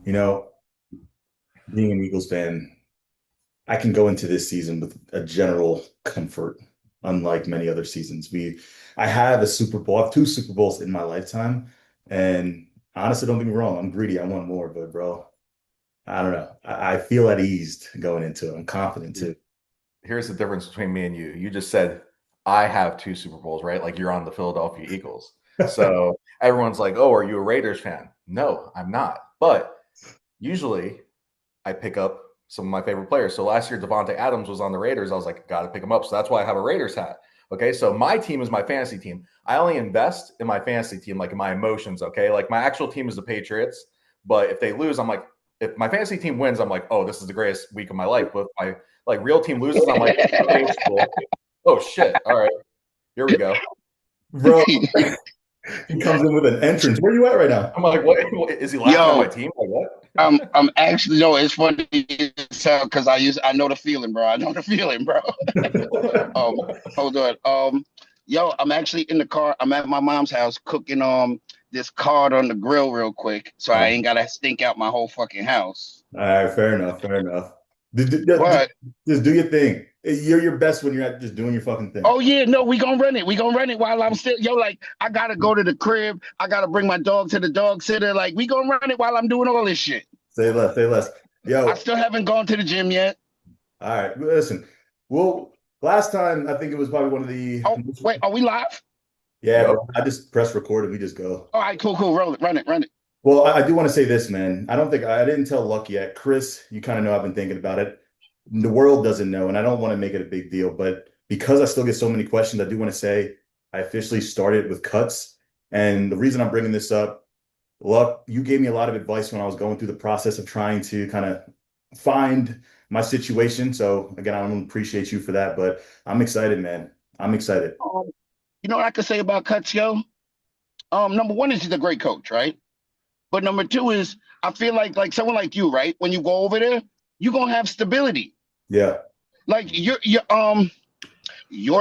You know, being an Eagles fan, I can go into this season with a general comfort, unlike many other seasons. I have a Super Bowl, I have two Super Bowls in my lifetime, and honestly, don't get me wrong, I'm greedy. I want more, but bro, I don't know. I feel at ease going into it. I'm confident too. Here's the difference between me and you. You just said I have two Super Bowls, right? Like you're on the Philadelphia Eagles. So everyone's like, "Oh, are you a Raiders fan?" No, I'm not. But usually I pick up some of my favorite players. So last year, Devontae Adams was on the Raiders. I was like, got to pick him up. So that's why I have a Raiders hat. Okay. So my team is my fantasy team. I only invest in my fantasy team, like in my emotions. Okay. Like my actual team is the Patriots. But if they lose, I'm like, if my fantasy team wins, I'm like, oh, this is the greatest week of my life. But if my like real team loses, I'm like, okay, cool. Oh shit. All right. Here we go. Bro, he comes in with an entrance. Where you at right now? I'm like, what is he laughing at Yo, my team? Like what? I'm actually no. It's funny because I know the feeling, bro. I know the feeling, bro. um, Hold on. Yo, I'm actually in the car. I'm at my mom's house cooking this card on the grill real quick, so I ain't gotta stink out my whole fucking house. All right, fair enough, fair enough. But Just do your thing. You're your best when you're at just doing your fucking thing. oh yeah, no, we gonna run it. We gonna run it while I'm still like I gotta go to the crib. I gotta bring my dog to the dog sitter. Like we gonna run it while I'm doing all this shit. Say less, say less. Yo, I still haven't gone to the gym yet. all right, listen. Well, last time I think it was probably one of the. Oh wait, are we live? Yeah, Yep. bro. I just press record and we just go. All right, cool. Roll it, run it, run it. Well, I do want to say this, man. I didn't tell Luck yet. Chris, you kind of know I've been thinking about it. The world doesn't know, and I don't want to make it a big deal, but because I still get so many questions, I do want to say I officially started with Cutz. And the reason I'm bringing this up, Luck, you gave me a lot of advice when I was going through the process of trying to kind of find my situation. So again, I don't appreciate you for that, but I'm excited, man. I'm excited. You know what I could say about Cutz, yo? Number one is he's a great coach, right? But number two is I feel like someone like you, right? When you go over there, you're gonna have stability. Yeah. Like you're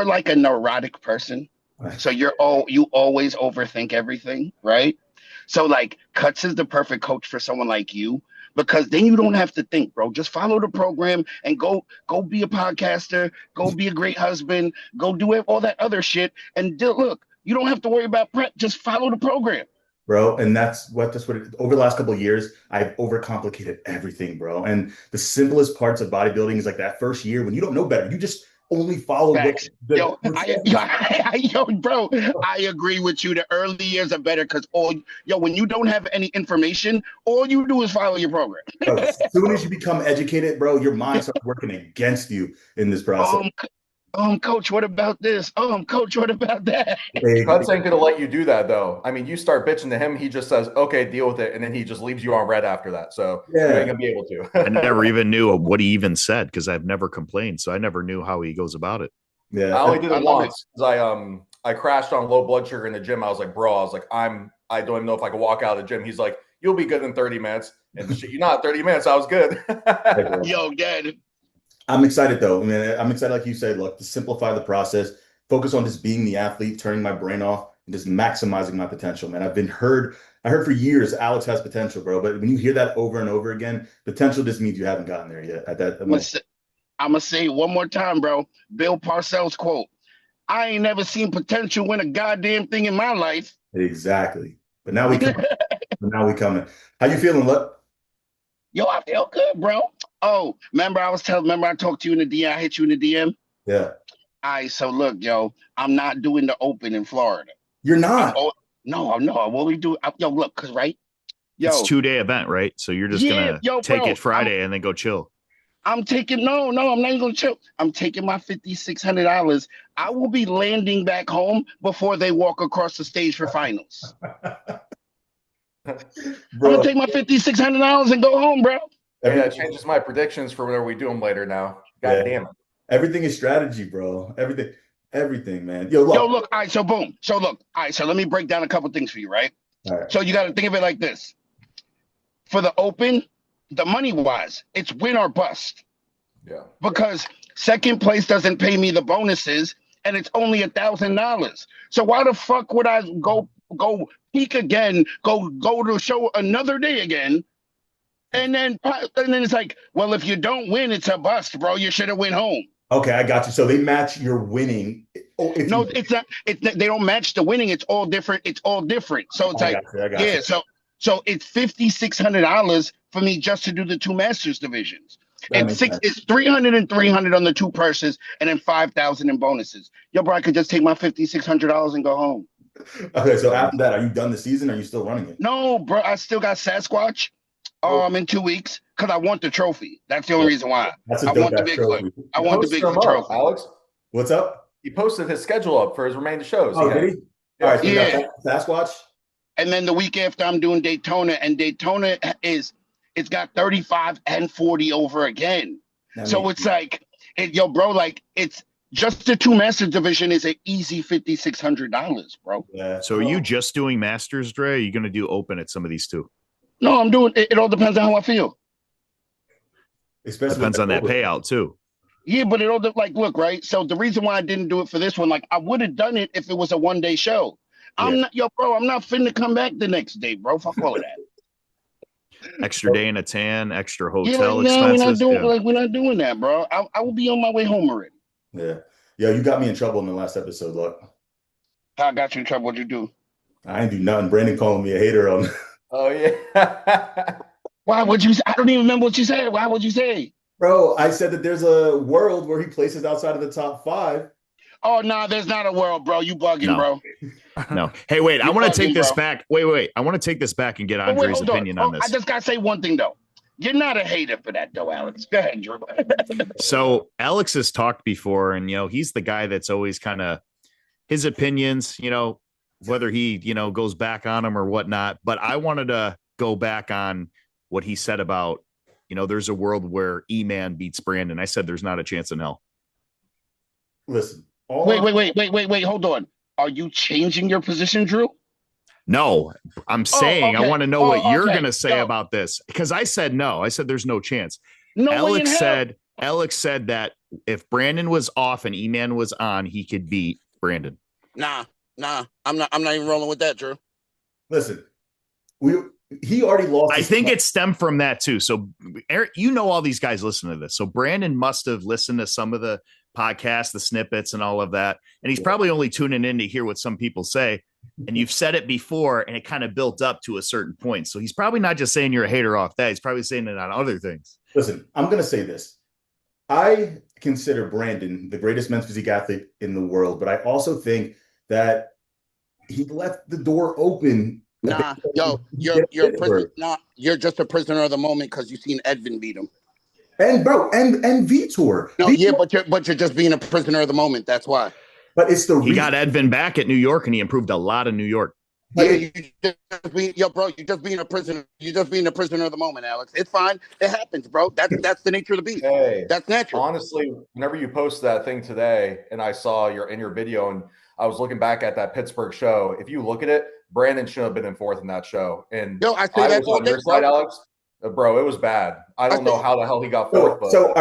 like a neurotic person. So you always overthink everything, right? So like Cutz is the perfect coach for someone like you because then you don't have to think, bro. Just follow the program and go be a podcaster, go be a great husband, go do all that other shit. And look, you don't have to worry about prep. Just follow the program. Bro, and over the last couple of years, I've overcomplicated everything, bro. And the simplest parts of bodybuilding is like that first year when you don't know better. You just only follow Facts. Bro, I agree with you. The early years are better because when you don't have any information, all you do is follow your program. Bro, as soon as you become educated, bro, your mind starts working against you in this process. Coach, what about this? Coach, what about that? Cutz ain't gonna let you do that though. I mean, you start bitching to him, he just says, "Okay, deal with it," and then he just leaves you on red after that. So yeah, you ain't gonna be able to. I never even knew what he even said because I've never complained, so I never knew how he goes about it. Yeah, I only did it once because I crashed on low blood sugar in the gym. I was like, bro, I don't even know if I can walk out of the gym. He's like, you'll be good in 30 minutes. And shit, you're not 30 minutes. I was good. Yo, Dad. I'm excited though. I mean, I'm excited, like you said, look, to simplify the process, focus on just being the athlete, turning my brain off, and just maximizing my potential, man. I heard for years Alex has potential, bro. But when you hear that over and over again, potential just means you haven't gotten there yet. I'm gonna say it one more time, bro. Bill Parcells quote: "I ain't never seen potential win a goddamn thing in my life." Exactly. But now we coming. How you feeling, Luck? Yo, I feel good, bro. Oh, remember I talked to you in the DM. I hit you in the DM. Yeah. All right, so look, yo, I'm not doing the Open in Florida. You're not? No. What we do? Yo, look, cause right, yo, it's a 2-day event, right? So you're just gonna take it Friday and then go chill. I'm taking no, I'm not even gonna chill. I'm taking my $5,600. I will be landing back home before they walk across the stage for finals. I'm gonna take my $5,600 and go home, bro. Yeah, that changes my predictions for whatever we do them later now. God damn it. Everything is strategy, bro. Everything, man. Yo, look. All right, so boom. So look. All right, so let me break down a couple things for you, right? All right. So you got to think of it like this. For the Open, the money-wise, it's win or bust. Yeah. Because second place doesn't pay me the bonuses, and it's only $1,000. So why the fuck would I go peak again, go to show another day again, And then it's like, well, if you don't win, it's a bust, bro. You should have went home. Okay, I got you. So they match your winning. Oh, it's not. They don't match the winning. It's all different. It's all different. So it's I got you. So it's $5,600 for me just to do the two masters divisions. It's $300 and $300 on the two purses, and then $5,000 in bonuses. Yo, bro, I could just take my $5,600 and go home. Okay, so after that, are you done the season? Or are you still running it? No, bro, I still got Sasquatch. In 2 weeks, because I want the trophy. That's the only reason why. I want the big trophy. I want the big trophy. Alex, what's up? He posted his schedule up for his remaining shows. Oh, did he? All right, so yeah. Sasquatch. And then the week after, I'm doing Daytona, and Daytona it's got 35 and 40 over again. So it's like, yo, bro, like it's just the two Masters division is an easy $5,600, bro. Yeah. So are you just doing Masters, Dre? Or are you going to do Open at some of these too? No, I'm doing it. It all depends on how I feel. Especially depends on that payout too. Yeah, but it all look, right. So the reason why I didn't do it for this one, like I would have done it if it was a 1 day show. I'm not, I'm not finna come back the next day, bro. Fuck all of that. Extra day in a tan, extra hotel expenses. We're not doing that, bro. I will be on my way home already. Yeah. Yeah, you got me in trouble in the last episode, look. How I got you in trouble? What'd you do? I ain't do nothing. Brandon calling me a hater on. Oh yeah. Why would you? I don't even remember what you said. Why would you say? Bro, I said that there's a world where he places outside of the top 5. Oh no, there's not a world, bro. You bugging, bro. No. Hey, wait. I want to take this back. Wait. I want to take this back and get Andre's opinion on this. I just gotta say one thing though. You're not a hater for that though, Alex. Go ahead, Drew. So Alex has talked before, and he's the guy that's always kind of his opinions, whether he, goes back on them or whatnot. But I wanted to go back on what he said about, there's a world where E-Man beats Brandon. I said there's not a chance in hell. Listen. Wait. Hold on. Are you changing your position, Drew? No, I'm saying I want to know what you're going to say about this, because I said no. I said there's no chance. No, Alex said that if Brandon was off and E-Man was on, he could beat Brandon. Nah. I'm not even rolling with that, Drew. Listen, he already lost. I think it stemmed from that too. So, Eric, all these guys listen to this. So Brandon must have listened to some of the podcasts, the snippets, and all of that, and he's probably only tuning in to hear what some people say. And you've said it before, and it kind of built up to a certain point. So he's probably not just saying you're a hater off that. He's probably saying it on other things. Listen, I'm going to say this. I consider Brandon the greatest men's physique athlete in the world, but I also think that he left the door open. Nah, yo, you're a prisoner. Nah, you're just a prisoner of the moment because you've seen Edvin beat him. And bro, and Vitor. No, yeah, but you're just being a prisoner of the moment. That's why. But it's the he got Edvin back at New York, and he improved a lot in New York. Yeah, bro, you're just being a prisoner. You're just being a prisoner of the moment, Alex. It's fine. It happens, bro. That's the nature of the beast. Hey, that's natural. Honestly, whenever you posted that thing today, and I saw your video, and I was looking back at that Pittsburgh show. If you look at it, Brandon should have been in 4th in that show. And I was on your side, Alex. Bro, it was bad. I don't know how the hell he got 4th. So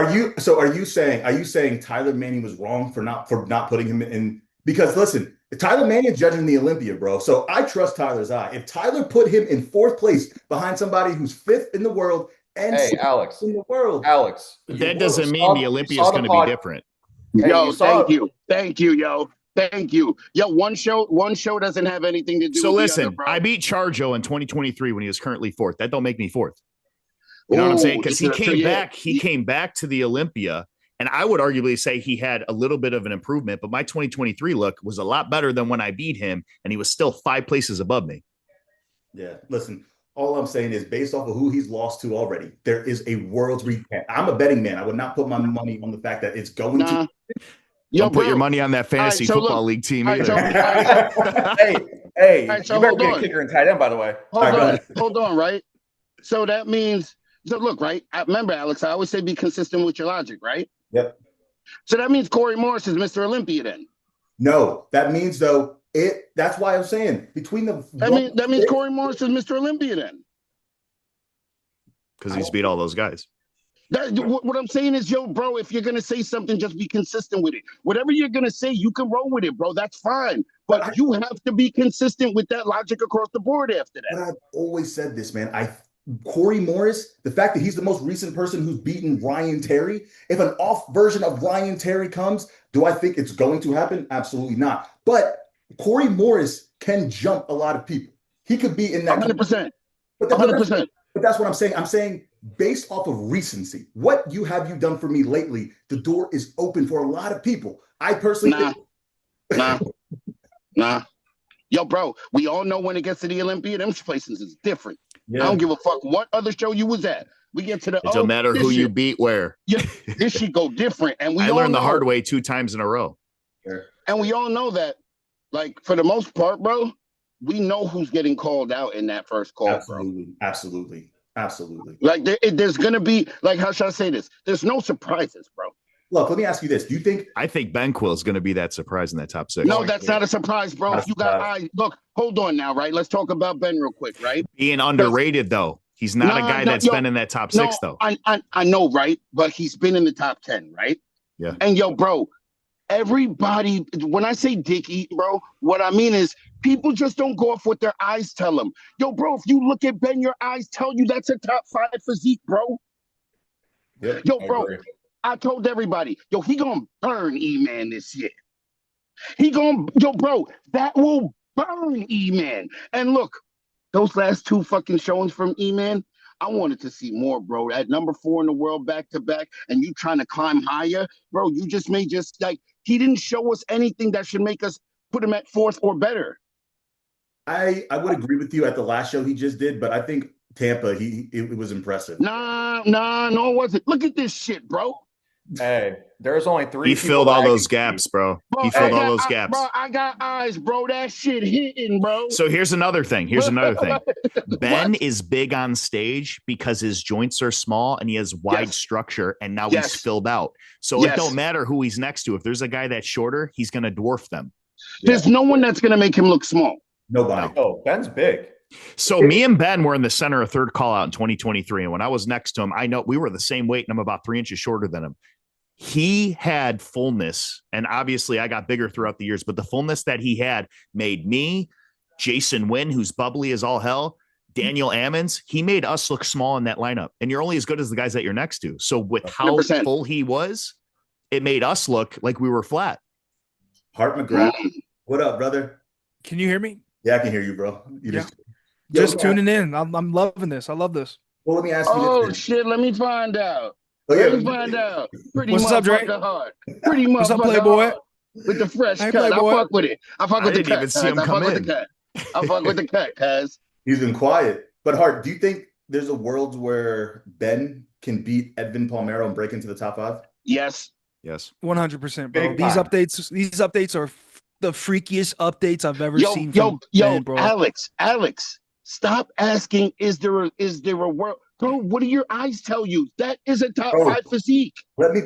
are you saying Tyler Manning was wrong for not putting him in? Because listen, Tyler Manning is judging the Olympia, bro. So I trust Tyler's eye. If Tyler put him in 4th place behind somebody who's 5th in the world and Alex in the world, Alex, that doesn't mean the Olympia is going to be different. Hey, yo, thank you, yo. Thank you. Yo, one show doesn't have anything to do with listen, the other, bro. I beat Charjo in 2023 when he was currently 4th. That don't make me 4th. You know what I'm saying? Because he came back to the Olympia, and I would arguably say he had a little bit of an improvement, but my 2023 look was a lot better than when I beat him, and he was still 5 places above me. Yeah, listen, all I'm saying is based off of who he's lost to already, there is a world's rematch. I'm a betting man. I would not put my money on the fact that it's going to. Don't put your money on that fantasy football league team either. Hey, you better get a kicker and tight end, by the way. Hold on, right? So that means, look, right? Remember, Alex, I always say be consistent with your logic, right? Yep. So that means Corey Morris is Mr. Olympia then? No, that means though that's why I'm saying between the that means Corey Morris is Mr. Olympia then. Because he's beat all those guys. What I'm saying is, yo, bro, if you're going to say something, just be consistent with it. Whatever you're going to say, you can roll with it, bro. That's fine. But you have to be consistent with that logic across the board after that. But I've always said this, man. Corey Morris, the fact that he's the most recent person who's beaten Ryan Terry, if an off version of Ryan Terry comes, do I think it's going to happen? Absolutely not. But Corey Morris can jump a lot of people. He could be in that 100%. But, 100%. But that's what I'm saying. I'm saying based off of recency, what you done for me lately, the door is open for a lot of people. I personally Nah. Yo, bro, we all know when it gets to the Olympia, them places is different. Yeah. I don't give a fuck what other show you was at. We get to the it don't matter who you beat where. Yeah, this shit go different. And we I all learned know, the hard way 2 times in a row. And we all know that, like, for the most part, bro, we know who's getting called out in that first call, Absolutely. bro. Absolutely. Like, there's going to be, like, how should I say this? There's no surprises, bro. Look, let me ask you this. Do you think I think Ben Quill is going to be that surprise in that top 6? No, that's not a surprise, bro. If you got eyes, look, hold on now, right? Let's talk about Ben real quick, right? Being underrated, though. He's not a guy that's been in that top 6, though. I know, right? But he's been in the top 10, right? Yeah. And yo, bro, everybody, when I say dick eat, bro, what I mean is people just don't go off what their eyes tell them. Yo, bro, if you look at Ben, your eyes tell you that's a top 5 physique, bro. Yeah, yo, bro, I told everybody, yo, he gonna burn E-Man this year. Bro, that will burn E-Man. And look, those last 2 fucking showings from E-Man, I wanted to see more, bro. At number 4 in the world back-to-back, and you trying to climb higher, bro, you just like, he didn't show us anything that should make us put him at 4th or better. I would agree with you at the last show he just did, but I think Tampa, it was impressive. No, it wasn't. Look at this shit, bro. Hey, there's only 3. He filled all those gaps, bro. He filled all those gaps. Bro, I got eyes, bro. That shit hitting, bro. So here's another thing. Ben is big on stage because his joints are small and he has wide structure, and now he's filled out. So it don't matter who he's next to. If there's a guy that's shorter, he's going to dwarf them. There's no one that's going to make him look small. Nobody. Oh, Ben's big. So me and Ben were in the center of third call out in 2023. And when I was next to him, I know we were the same weight and I'm about 3 inches shorter than him. He had fullness, and obviously I got bigger throughout the years, but the fullness that he had made me, Jason Wynn, who's bubbly as all hell, Daniel Ammons, he made us look small in that lineup. And you're only as good as the guys that you're next to. So with how 100%. full he was, it made us look like we were flat. Hart McGrath, what up, brother? Can you hear me? Yeah, I can hear you, bro. Just tuning in. I'm loving this. I love this. Well, let me ask you this. Oh, shit. Let me find out. Let me find out. Pretty What's up, Dre? Hard. Pretty What's up, Playboy? Hard. With the fresh Hey, cut. Playboy. I fuck with it. I fuck with the didn't cut. even see him come in. I fuck with the cut, cuz. He's been quiet. But Hart, do you think there's a world where Ben can beat Edwin Palmero and break into the top 5? Yes. 100%, bro. Big These time. updates are the freakiest updates I've ever seen. Yo, Ben, bro. Alex, stop asking, is there a world? Bro, what do your eyes tell you? That is a top 5 physique. Let me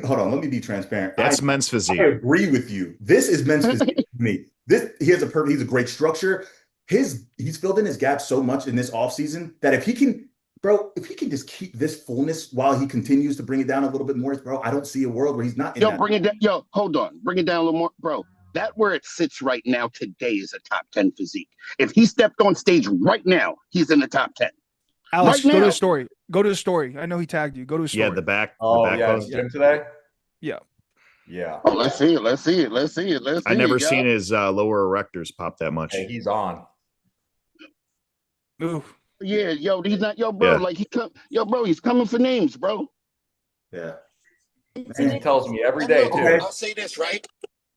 be transparent. That's men's physique. I agree with you. This is men's physique to me. He's a great structure. He's filled in his gaps so much in this offseason that if he can just keep this fullness while he continues to bring it down a little bit more, bro, I don't see a world where he's not in that. Bring it down. Yo, hold on. Bring it down a little more. Bro, that where it sits right now today is a top 10 physique. If he stepped on stage right now, he's in the top 10. Alex, right go now. to the story. Go to the story. I know he tagged you. Go to the story. Yeah, the back. Oh, the back yeah. post. Gym today? Yeah. Yeah. Oh, let's see it. I never seen his lower erectors pop that much. Hey, he's on. Ooh. Yeah, he's not, bro. Yeah. Like he's coming for names, bro. Yeah. He tells me every day, too. I'll say this, right?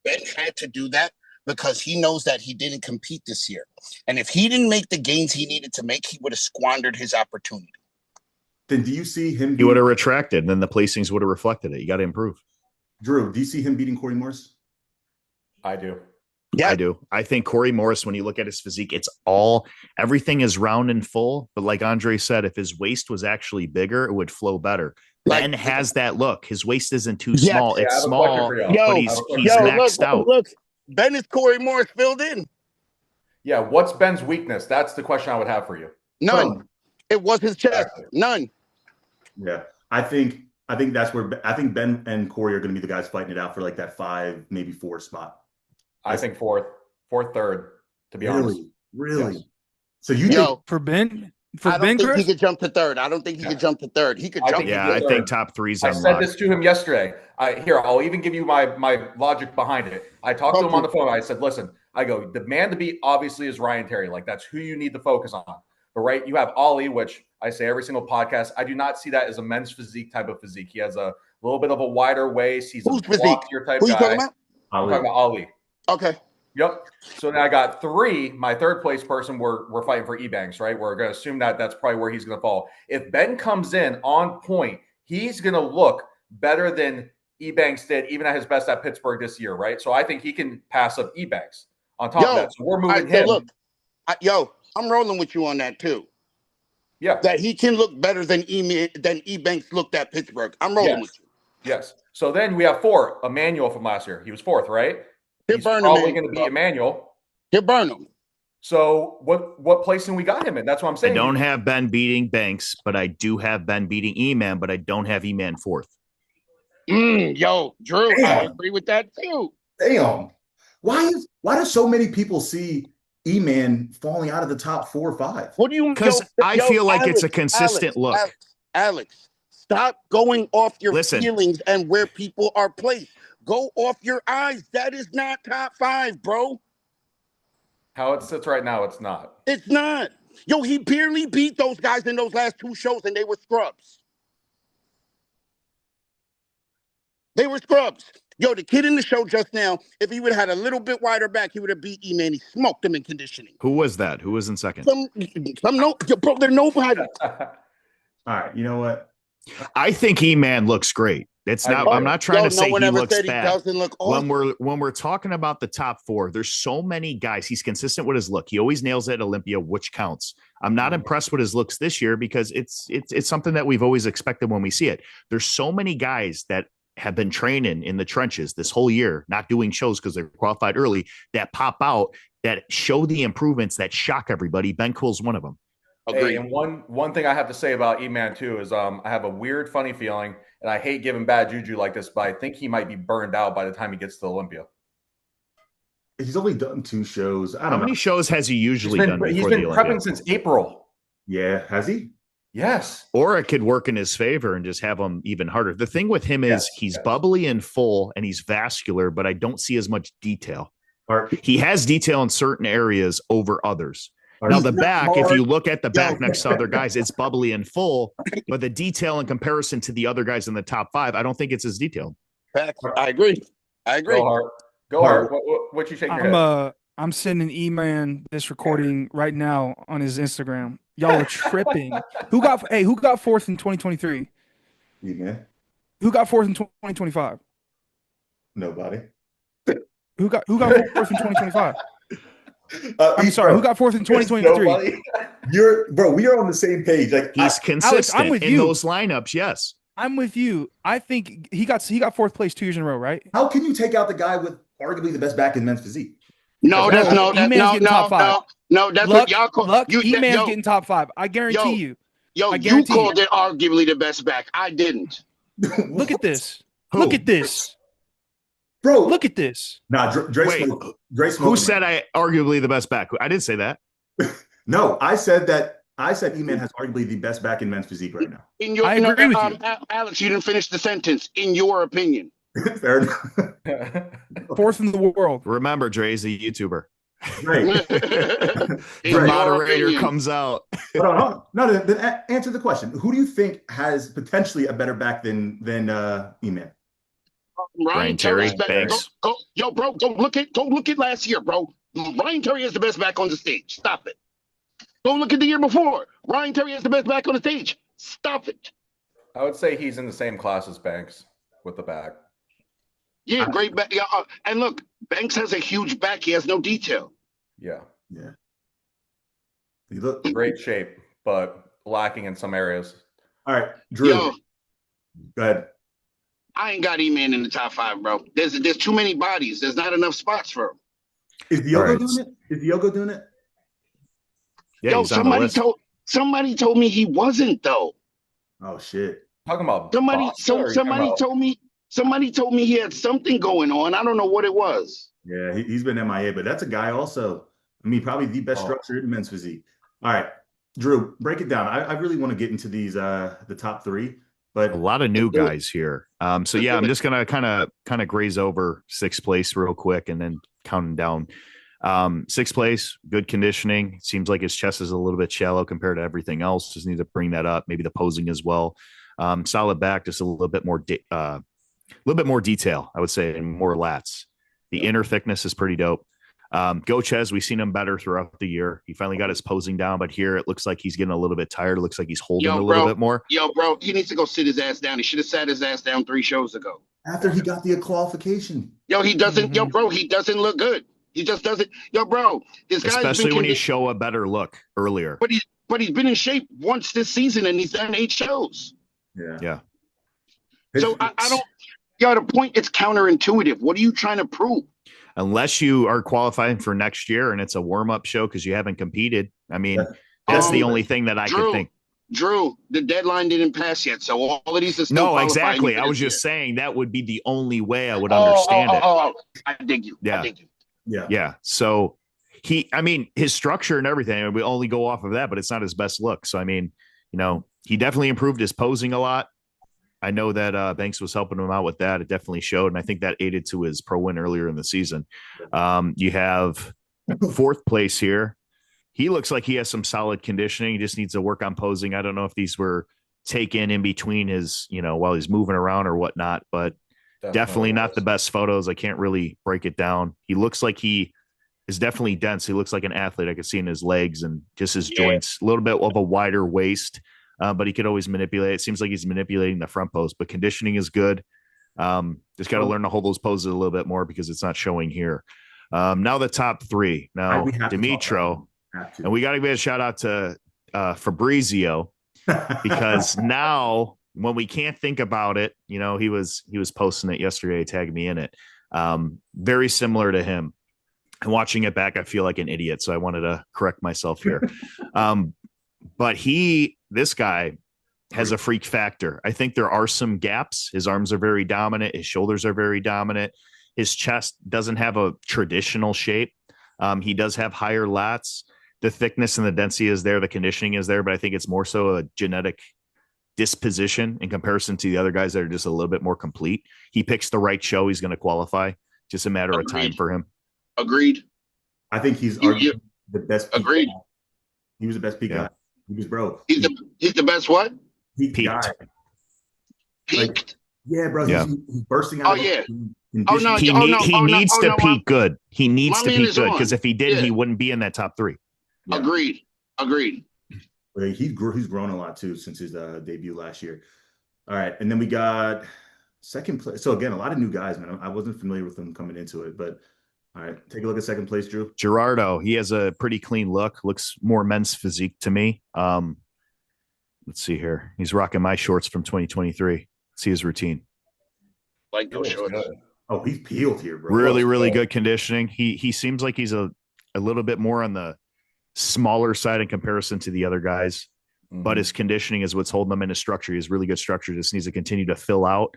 Ben had to do that because he knows that he didn't compete this year. And if he didn't make the gains he needed to make, he would have squandered his opportunity. Then do you see him? He would have retracted, and then the placings would have reflected it. You got to improve. Drew, do you see him beating Corey Morris? I do. Yeah. I do. I think Corey Morris, when you look at his physique, everything is round and full. But like Andre said, if his waist was actually bigger, it would flow better. Ben has that look. His waist isn't too small. Yeah, it's small, but he's maxed out. Look, Ben is Corey Morris filled in. Yeah, what's Ben's weakness? That's the question I would have for you. None. It was his chest. None. Yeah. I think that's where I think Ben and Corey are going to be the guys fighting it out for like that 5, maybe 4 spot. I think fourth, third, to be honest. Really? Yes. So you think For Ben? For I don't Ben think he Chris? could jump to third. I don't think he could jump to third. He could I jump. think he Yeah, could I third. think top three's I said unlocked. this to him yesterday. I'll even give you my logic behind it. I talked to him on the phone. I said, listen, I go, the man to beat obviously is Ryan Terry. Like, that's who you need to focus on. But right, you have Ali, which I say every single podcast. I do not see that as a men's physique type of physique. He has a little bit of a wider waist. He's Who's a physique? blockier type Who you guy. talking about? I'm talking about Ali. Okay. Yep. So now I got 3. My third place person, we're fighting for Ebanks, right? We're going to assume that that's probably where he's going to fall. If Ben comes in on point, he's going to look better than Ebanks did, even at his best at Pittsburgh this year, right? So I think he can pass up Ebanks on top of that. So we're moving him. Look, I'm rolling with you on that too. Yeah. That he can look better than Ebanks looked at Pittsburgh. I'm rolling with you. Yes. So then we have 4. Emmanuel from last year. He was 4th, right? He'll He's burn probably him. going to beat Emmanuel. He'll burn him. So what placing we got him in? That's what I'm saying. I don't have Ben beating Banks, but I do have Ben beating E-Man, but I don't have E-Man 4th. Yo, Drew, Damn. I agree with that too. Damn. Why do so many people see E-Man falling out of the top 4 or 5? What do you? Because I feel like it's a consistent look. Alex, stop going off your Listen. feelings and where people are placed. Go off your eyes. That is not top 5, bro. How it sits right now, it's not. It's not. Yo, he barely beat those guys in those last 2 shows, and they were scrubs. They were scrubs. Yo, the kid in the show just now, if he would have had a little bit wider back, he would have beat E-Man. He smoked him in conditioning. Who was that? Who was in second? Bro, they're nobody. All right, you know what? I think E-Man looks great. It's not. I'm not trying to say he looks said bad. He doesn't look awesome. When we're talking about the top 4, there's so many guys. He's consistent with his look. He always nails it at Olympia, which counts. I'm not impressed with his looks this year because it's something that we've always expected when we see it. There's so many guys that have been training in the trenches this whole year, not doing shows because they're qualified early, that pop out, that show the improvements, that shock everybody. Ben Cool's one of them. Hey, and one thing I have to say about E-Man too is I have a weird, funny feeling, and I hate giving bad juju like this, but I think he might be burned out by the time he gets to Olympia. He's only done 2 shows. I don't know. How many shows has he usually done before He's been the prepping Olympia? since April. Yeah, has he? Yes. Or it could work in his favor and just have him even harder. The thing with him is he's bubbly and full and he's vascular, but I don't see as much detail. He has detail in certain areas over others. Now, the back, if you look at the back next to other guys, it's bubbly and full, but the detail in comparison to the other guys in the top 5, I don't think it's as detailed. I agree. Go hard. What you shaking your head? I'm sending E-Man this recording right now on his Instagram. Y'all are tripping. Who got 4th in 2023? E-Man. Who got 4th in 2025? Nobody. Who got 4th in 2025? I'm sorry. Who got 4th in 2023? We are on the same page. Like he's consistent Alex, I'm with in those lineups. Yes, I'm with you. I think he got 4th place 2 years in a row, right? How can you take out the guy with arguably the best back in men's physique? No, that's what y'all call. E-Man's getting top 5. I guarantee you. You called it arguably the best back. I didn't. Look at this. Look at this. Bro, look at this. Nah, Dre who said I arguably the best back? I didn't say that. No, I said E-Man has arguably the best back in men's physique right now. I agree with you. Alex, you didn't finish the sentence. In your opinion. Fair enough. 4th in the world. Remember, Dre's a YouTuber. Right. The moderator comes out. Hold on. No, then answer the question. Who do you think has potentially a better back than E-Man? Ryan Terry, Banks. Go look at last year, bro. Ryan Terry has the best back on the stage. Stop it. Go look at the year before. Ryan Terry has the best back on the stage. Stop it. I would say he's in the same class as Banks with the back. Yeah, great back. Yeah, and look, Banks has a huge back. He has no detail. Yeah. You look great shape, but lacking in some areas. All right, Drew. Go ahead. I ain't got E-Man in the top 5, bro. There's too many bodies. There's not enough spots for him. Is Diogo doing it? Is Diogo doing it? Yeah, somebody told me he wasn't though. Oh shit. Talking about somebody told me he had something going on. I don't know what it was. Yeah, he's been MIA, but that's a guy also. I mean, probably the best structure in men's physique. All right. Drew, break it down. I really want to get into these the top three, A but lot of new Let's do it. guys here. So Let's yeah, do I'm it. just gonna kind of graze over sixth place real quick and then counting down. Sixth place, good conditioning. Seems like his chest is a little bit shallow compared to everything else. Just need to bring that up. Maybe the posing as well. Solid back, just a little bit more detail, I would say, and more lats. The inner thickness is pretty dope. Gochez, we've seen him better throughout the year. He finally got his posing down, but here it looks like he's getting a little bit tired. It looks like he's holding a little bit more. Bro, he needs to go sit his ass down. He should have sat his ass down 3 shows ago. after he got the qualification. He doesn't. Mhm. Bro, he doesn't look good. He just doesn't. Bro, this guy's Especially been when you show a better look earlier. but he's been in shape once this season and he's done 8 shows. Yeah. So I don't. The point, it's counterintuitive. What are you trying to prove? Unless you are qualifying for next year and it's a warm-up show because you haven't competed. I mean, that's the only thing that I could think. Drew, the deadline didn't pass yet, so all of these are still No, exactly. I was just saying that would be the only way I would Oh, understand it. I dig you. Yeah. I dig you. Yeah. So his structure and everything, we only go off of that, but it's not his best look. So, I mean, he definitely improved his posing a lot. I know that Banks was helping him out with that. It definitely showed. And I think that aided to his pro win earlier in the season. You have fourth place here. He looks like he has some solid conditioning. He just needs to work on posing. I don't know if these were taken in between his, while he's moving around or whatnot, but definitely not the best photos. I can't really break it down. He looks like he is definitely dense. He looks like an athlete. I could see in his legs and just his joints, a little bit of a wider waist. But he could always manipulate. It seems like he's manipulating the front pose, but conditioning is good. Just got to learn to hold those poses a little bit more because it's not showing here. Now the top three. Now Dimitro, and we got to give a shout out to Fabrizio because now when we can't think about it, he was posting it yesterday, tagged me in it. Very similar to him. And watching it back, I feel like an idiot. So I wanted to correct myself here. But this guy has a freak factor. I think there are some gaps. His arms are very dominant. His shoulders are very dominant. His chest doesn't have a traditional shape. He does have higher lats. The thickness and the density is there. The conditioning is there, but I think it's more so a genetic disposition in comparison to the other guys that are just a little bit more complete. He picks the right show. He's going to qualify. Just a matter of time for him. Agreed. I think he's arguably the best. Agreed. He was the best peak guy. He was broke. He's the best what? Peak guy. Peaked. Bro. Yeah. He's bursting out. He needs to peak good. He needs to peak good because if he did, he wouldn't be in that top 3. Yeah. Agreed. But he's grown a lot too since his debut last year. All right, and then we got second place. So again, a lot of new guys, man. I wasn't familiar with them coming into it, but all right, take a look at second place, Drew. Gerardo, he has a pretty clean look. Looks more men's physique to me. Let's see here. He's rocking my shorts from 2023. Let's see his routine. Like those shorts. Oh, he's peeled here, bro. Really good conditioning. He seems like he's a little bit more on the smaller side in comparison to the other guys. Mm-hmm. But his conditioning is what's holding him in his structure. He has really good structure. Just needs to continue to fill out.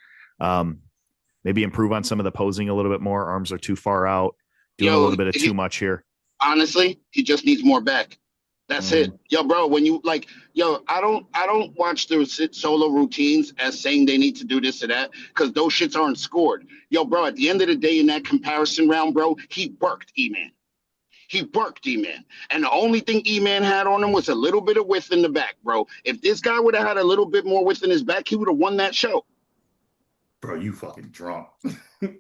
Maybe improve on some of the posing a little bit more. Arms are too far out. Doing a little bit of too much here. Honestly, he just needs more back. That's it. Bro, when you I don't watch the solo routines as saying they need to do this or that because those shits aren't scored. Bro, at the end of the day in that comparison round, bro, he worked E-Man. And the only thing E-Man had on him was a little bit of width in the back, bro. If this guy would have had a little bit more width in his back, he would have won that show. Bro, you fucking drunk.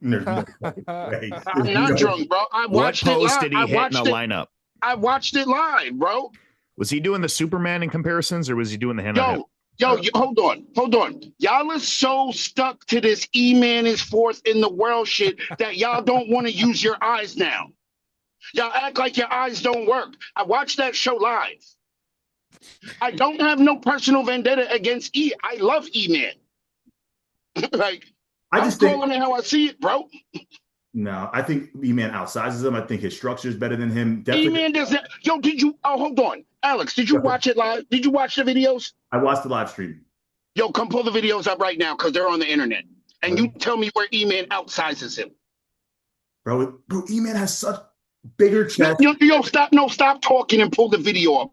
There's no way. I'm not drunk, bro. I watched it live. Did he hit in the lineup? I watched it live, bro. Was he doing the Superman in comparisons or was he doing the hand on hip? Hold on. Y'all are so stuck to this E-Man is fourth in the world shit that y'all don't want to use your eyes now. Y'all act like your eyes don't work. I watched that show live. I don't have no personal vendetta against E. I love E-Man. I'm calling it how I see it, bro. No, I think E-Man outsizes him. I think his structure is better than him. Definitely. E-Man doesn't. Did you? Oh, hold on, Alex. Did you watch it live? Did you watch the videos? I watched the live stream. Come pull the videos up right now because they're on the internet, and you tell me where E-Man outsizes him. Bro, E-Man has such bigger chest. Stop talking and pull the video up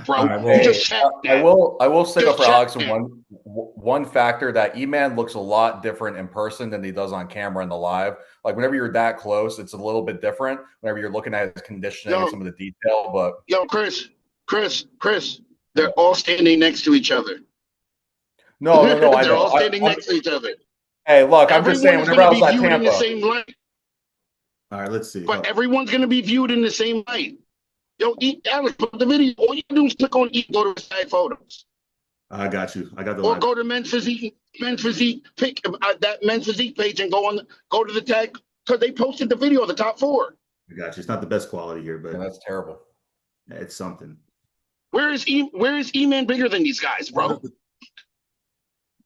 bro. All right, You well, just check I that. will stick up Just for check Alex that. one factor that E-Man looks a lot different in person than he does on camera in the live. Like whenever you're that close, it's a little bit different. Whenever you're looking at his conditioning and some of the detail, but Chris, they're all standing next to each other. no, I They're know. all standing next to each other. Hey, look, I'm just saying. Everyone's Whenever going I to was be at viewed in the Tampa, same light. all right, let's see. But everyone's going to be viewed in the same light. Yo, Alex, put the video. All you do is click on go to side photos. I got you. I got the Or line. go to men's physique, pick that men's physique page and go to the tag because they posted the video of the top 4. I got you. It's not the best quality here, but that's terrible. it's something. Where is E-Man bigger than these guys, bro?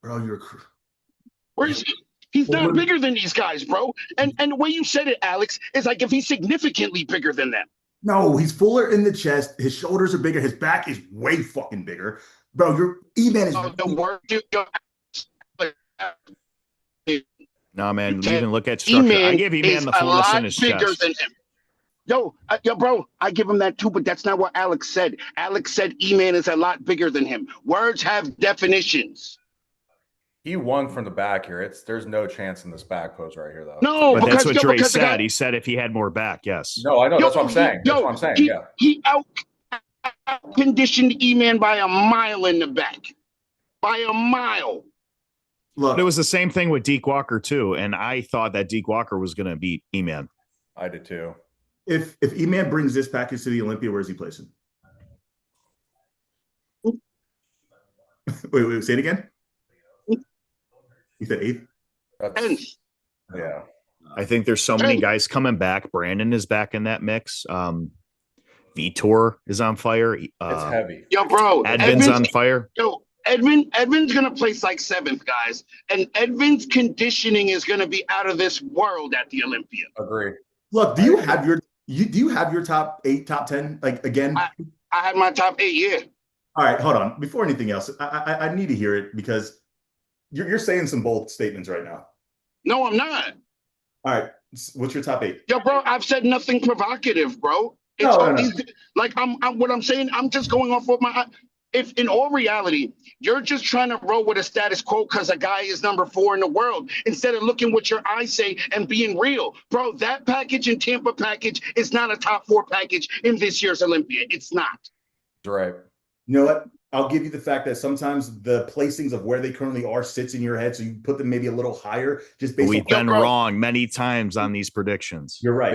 Bro, you're. He's not bigger than these guys, bro. And the way you said it, Alex, is like if he's significantly bigger than them. No, he's fuller in the chest. His shoulders are bigger. His back is way fucking bigger. Bro, your E-Man is. No, man, you even look at structure. E-Man I give E-Man the fullness in his chest. Than him. Yo, bro, I give him that too, but that's not what Alex said. Alex said E-Man is a lot bigger than him. Words have definitions. He won from the back here. There's no chance in this back pose right here, though. No, but that's what Dre said. Guy, he said if he had more back, yes. No, I know. That's what I'm saying. That's what I'm saying. He out conditioned E-Man by a mile in the back. By a mile. Look, but it was the same thing with Deke Walker too, and I thought that Deke Walker was going to beat E-Man. I did too. If E-Man brings this package to the Olympia, where is he placing? Wait, say it again. You said 8th? Yeah. I think there's so many guys coming back. Brandon is back in that mix. Vitor is on fire. It's heavy. Yo, bro. Edvin's on fire. Yo, Edvin's going to place like 7th, guys. And Edvin's conditioning is going to be out of this world at the Olympia. Agree. Look, do you have your top 8, top 10? Like, again? I had my top 8, yeah. All right, hold on. Before anything else, I need to hear it because you're saying some bold statements right now. No, I'm not. All right, what's your top 8? Yo, bro, I've said nothing provocative, bro. No. Like what I'm saying, I'm just going off what if in all reality, you're just trying to roll with a status quo because a guy is number 4 in the world instead of looking what your eyes say and being real. Bro, that package in Tampa package is not a top 4 package in this year's Olympia. It's not. Right. You know what? I'll give you the fact that sometimes the placings of where they currently are sits in your head, so you put them maybe a little higher. Just based We've been wrong many times on these predictions. You're right.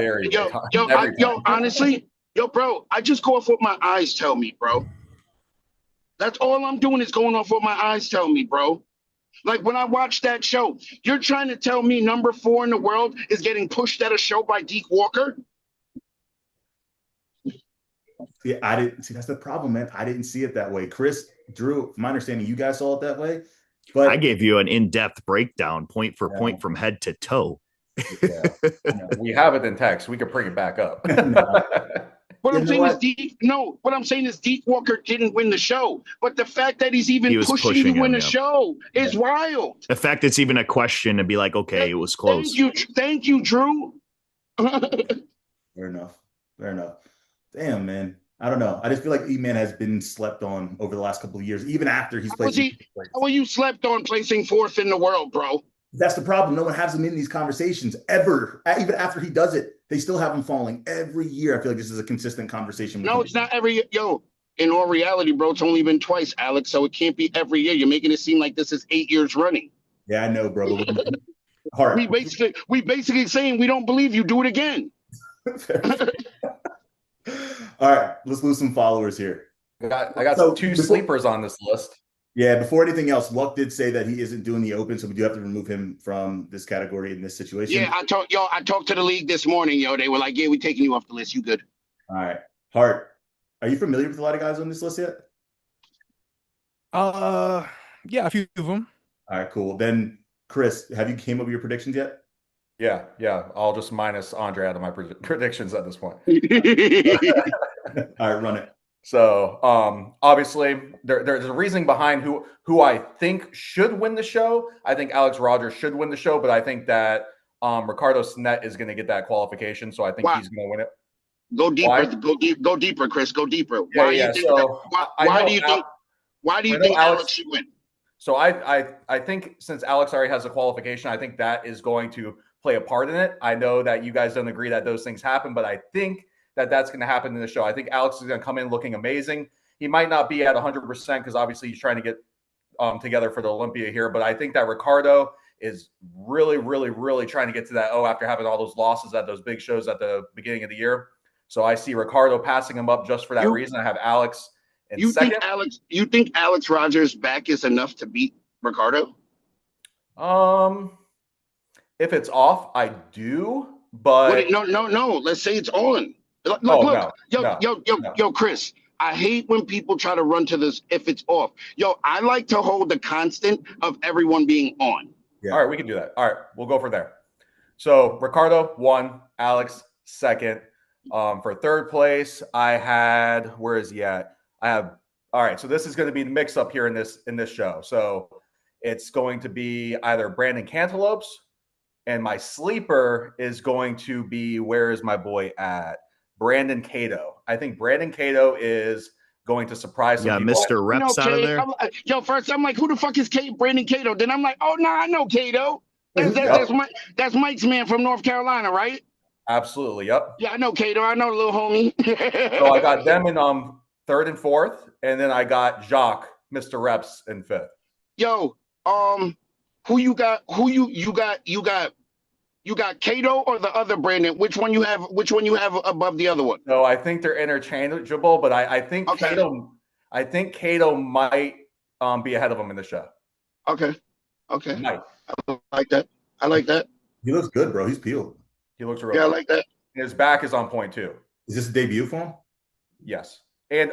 Honestly, bro, I just go off what my eyes tell me, bro. That's all I'm doing is going off what my eyes tell me, bro. Like when I watch that show, you're trying to tell me number 4 in the world is getting pushed at a show by Deke Walker? Yeah, I didn't see. That's the problem, man. I didn't see it that way. Chris, Drew, from my understanding, you guys saw it that way. But I gave you an in-depth breakdown, point for point, from head to toe. We have it in text. We could bring it back up. What I'm saying is Deke Walker didn't win the show. But the fact that he's even pushing to win the show is wild. The fact it's even a question to be like, okay, it was close. Thank you, Drew. Fair enough. Damn, man. I don't know. I just feel like E-Man has been slept on over the last couple of years, even after he's played. How are you slept on placing 4th in the world, bro? That's the problem. No one has him in these conversations ever. Even after he does it, they still have him falling every year. I feel like this is a consistent conversation. No, it's not every yo. In all reality, bro, it's only been twice, Alex. So it can't be every year. You're making it seem like this is 8 years running. Yeah, I know, bro. We basically saying we don't believe you. Do it again. All right, let's lose some followers here. I got 2 sleepers on this list. Yeah, before anything else, Luck did say that he isn't doing the open, so we do have to remove him from this category in this situation. Yeah, I talked to the league this morning, yo. They were like, yeah, we're taking you off the list. You good. All right. Hart, are you familiar with a lot of guys on this list yet? Yeah, a few of them. All right, cool. Then, Chris, have you came up with your predictions yet? Yeah. I'll just minus Andre out of my predictions at this point. All right, run it. So, obviously, there's a reasoning behind who I think should win the show. I think Alex Rogers should win the show, but I think that Ricardo Snet is going to get that qualification, so I think he's going to win it. Go deeper. Why? Go deeper, Chris. Go deeper. Yeah, Why do you yeah. think that? So Why do you think? Why do you think Alex should win? So I think since Alex already has a qualification, I think that is going to play a part in it. I know that you guys don't agree that those things happen, but I think that that's going to happen in the show. I think Alex is going to come in looking amazing. He might not be at 100% because obviously he's trying to get together for the Olympia here, but I think that Ricardo is really, really, really trying to get to that after having all those losses at those big shows at the beginning of the year. So I see Ricardo passing him up just for that reason. I have Alex in second. You think Alex Rogers' back is enough to beat Ricardo? If it's off, I do, but no. Let's say it's on. Look, Chris. I hate when people try to run to this if it's off. I like to hold the constant of everyone being on. Yeah. All right, we can do that. All right, we'll go for there. So Ricardo 1, Alex 2nd. For third place, I had, where is he at? All right, so this is going to be the mix up here in this show. So it's going to be either Brandon Cantaloupes, and my sleeper is going to be, where is my boy at? Brandon Cato. I think Brandon Cato is going to surprise some people. Mr. Reps out of there. First I'm like, who the fuck is Brandon Cato? Then I'm like, oh no, I know Cato. That's Mike's man from North Carolina, right? Absolutely. Yep. Yeah, I know Cato. I know the little homie. So I got them in third and fourth, and then I got Jacques, Mr. Reps, in fifth. Who you got? You got Cato or the other Brandon? Which one you have above the other one? No, I think they're interchangeable, but I think Cato. I think Cato might be ahead of him in the show. Okay. Might. I like that. He looks good, bro. He's peeled. He looks real good. I like that. His back is on point too. Is this a debut for him? Yes. And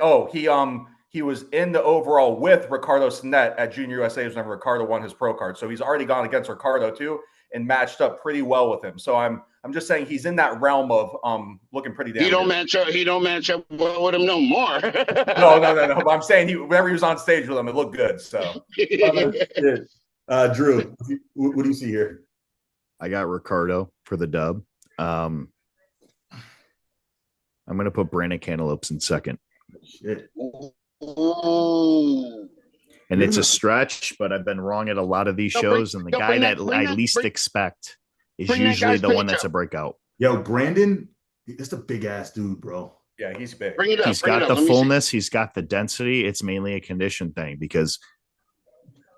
he was in the overall with Ricardo Sinet at Junior USA whenever Ricardo won his pro card. So he's already gone against Ricardo too and matched up pretty well with him. So I'm just saying he's in that realm of looking pretty damn. He don't match up well with him no more. No. But I'm saying whenever he was on stage with him, it looked good. So Drew, what do you see here? I got Ricardo for the dub. I'm gonna put Brandon Cantaloupes in second. Shit. Ooh. And it's a stretch, but I've been wrong at a lot of these shows. And the guy that I least expect is usually the one that's a breakout. Yo, Brandon, that's a big ass dude, bro. Yeah, he's big. He's got the fullness. He's got the density. It's mainly a condition thing because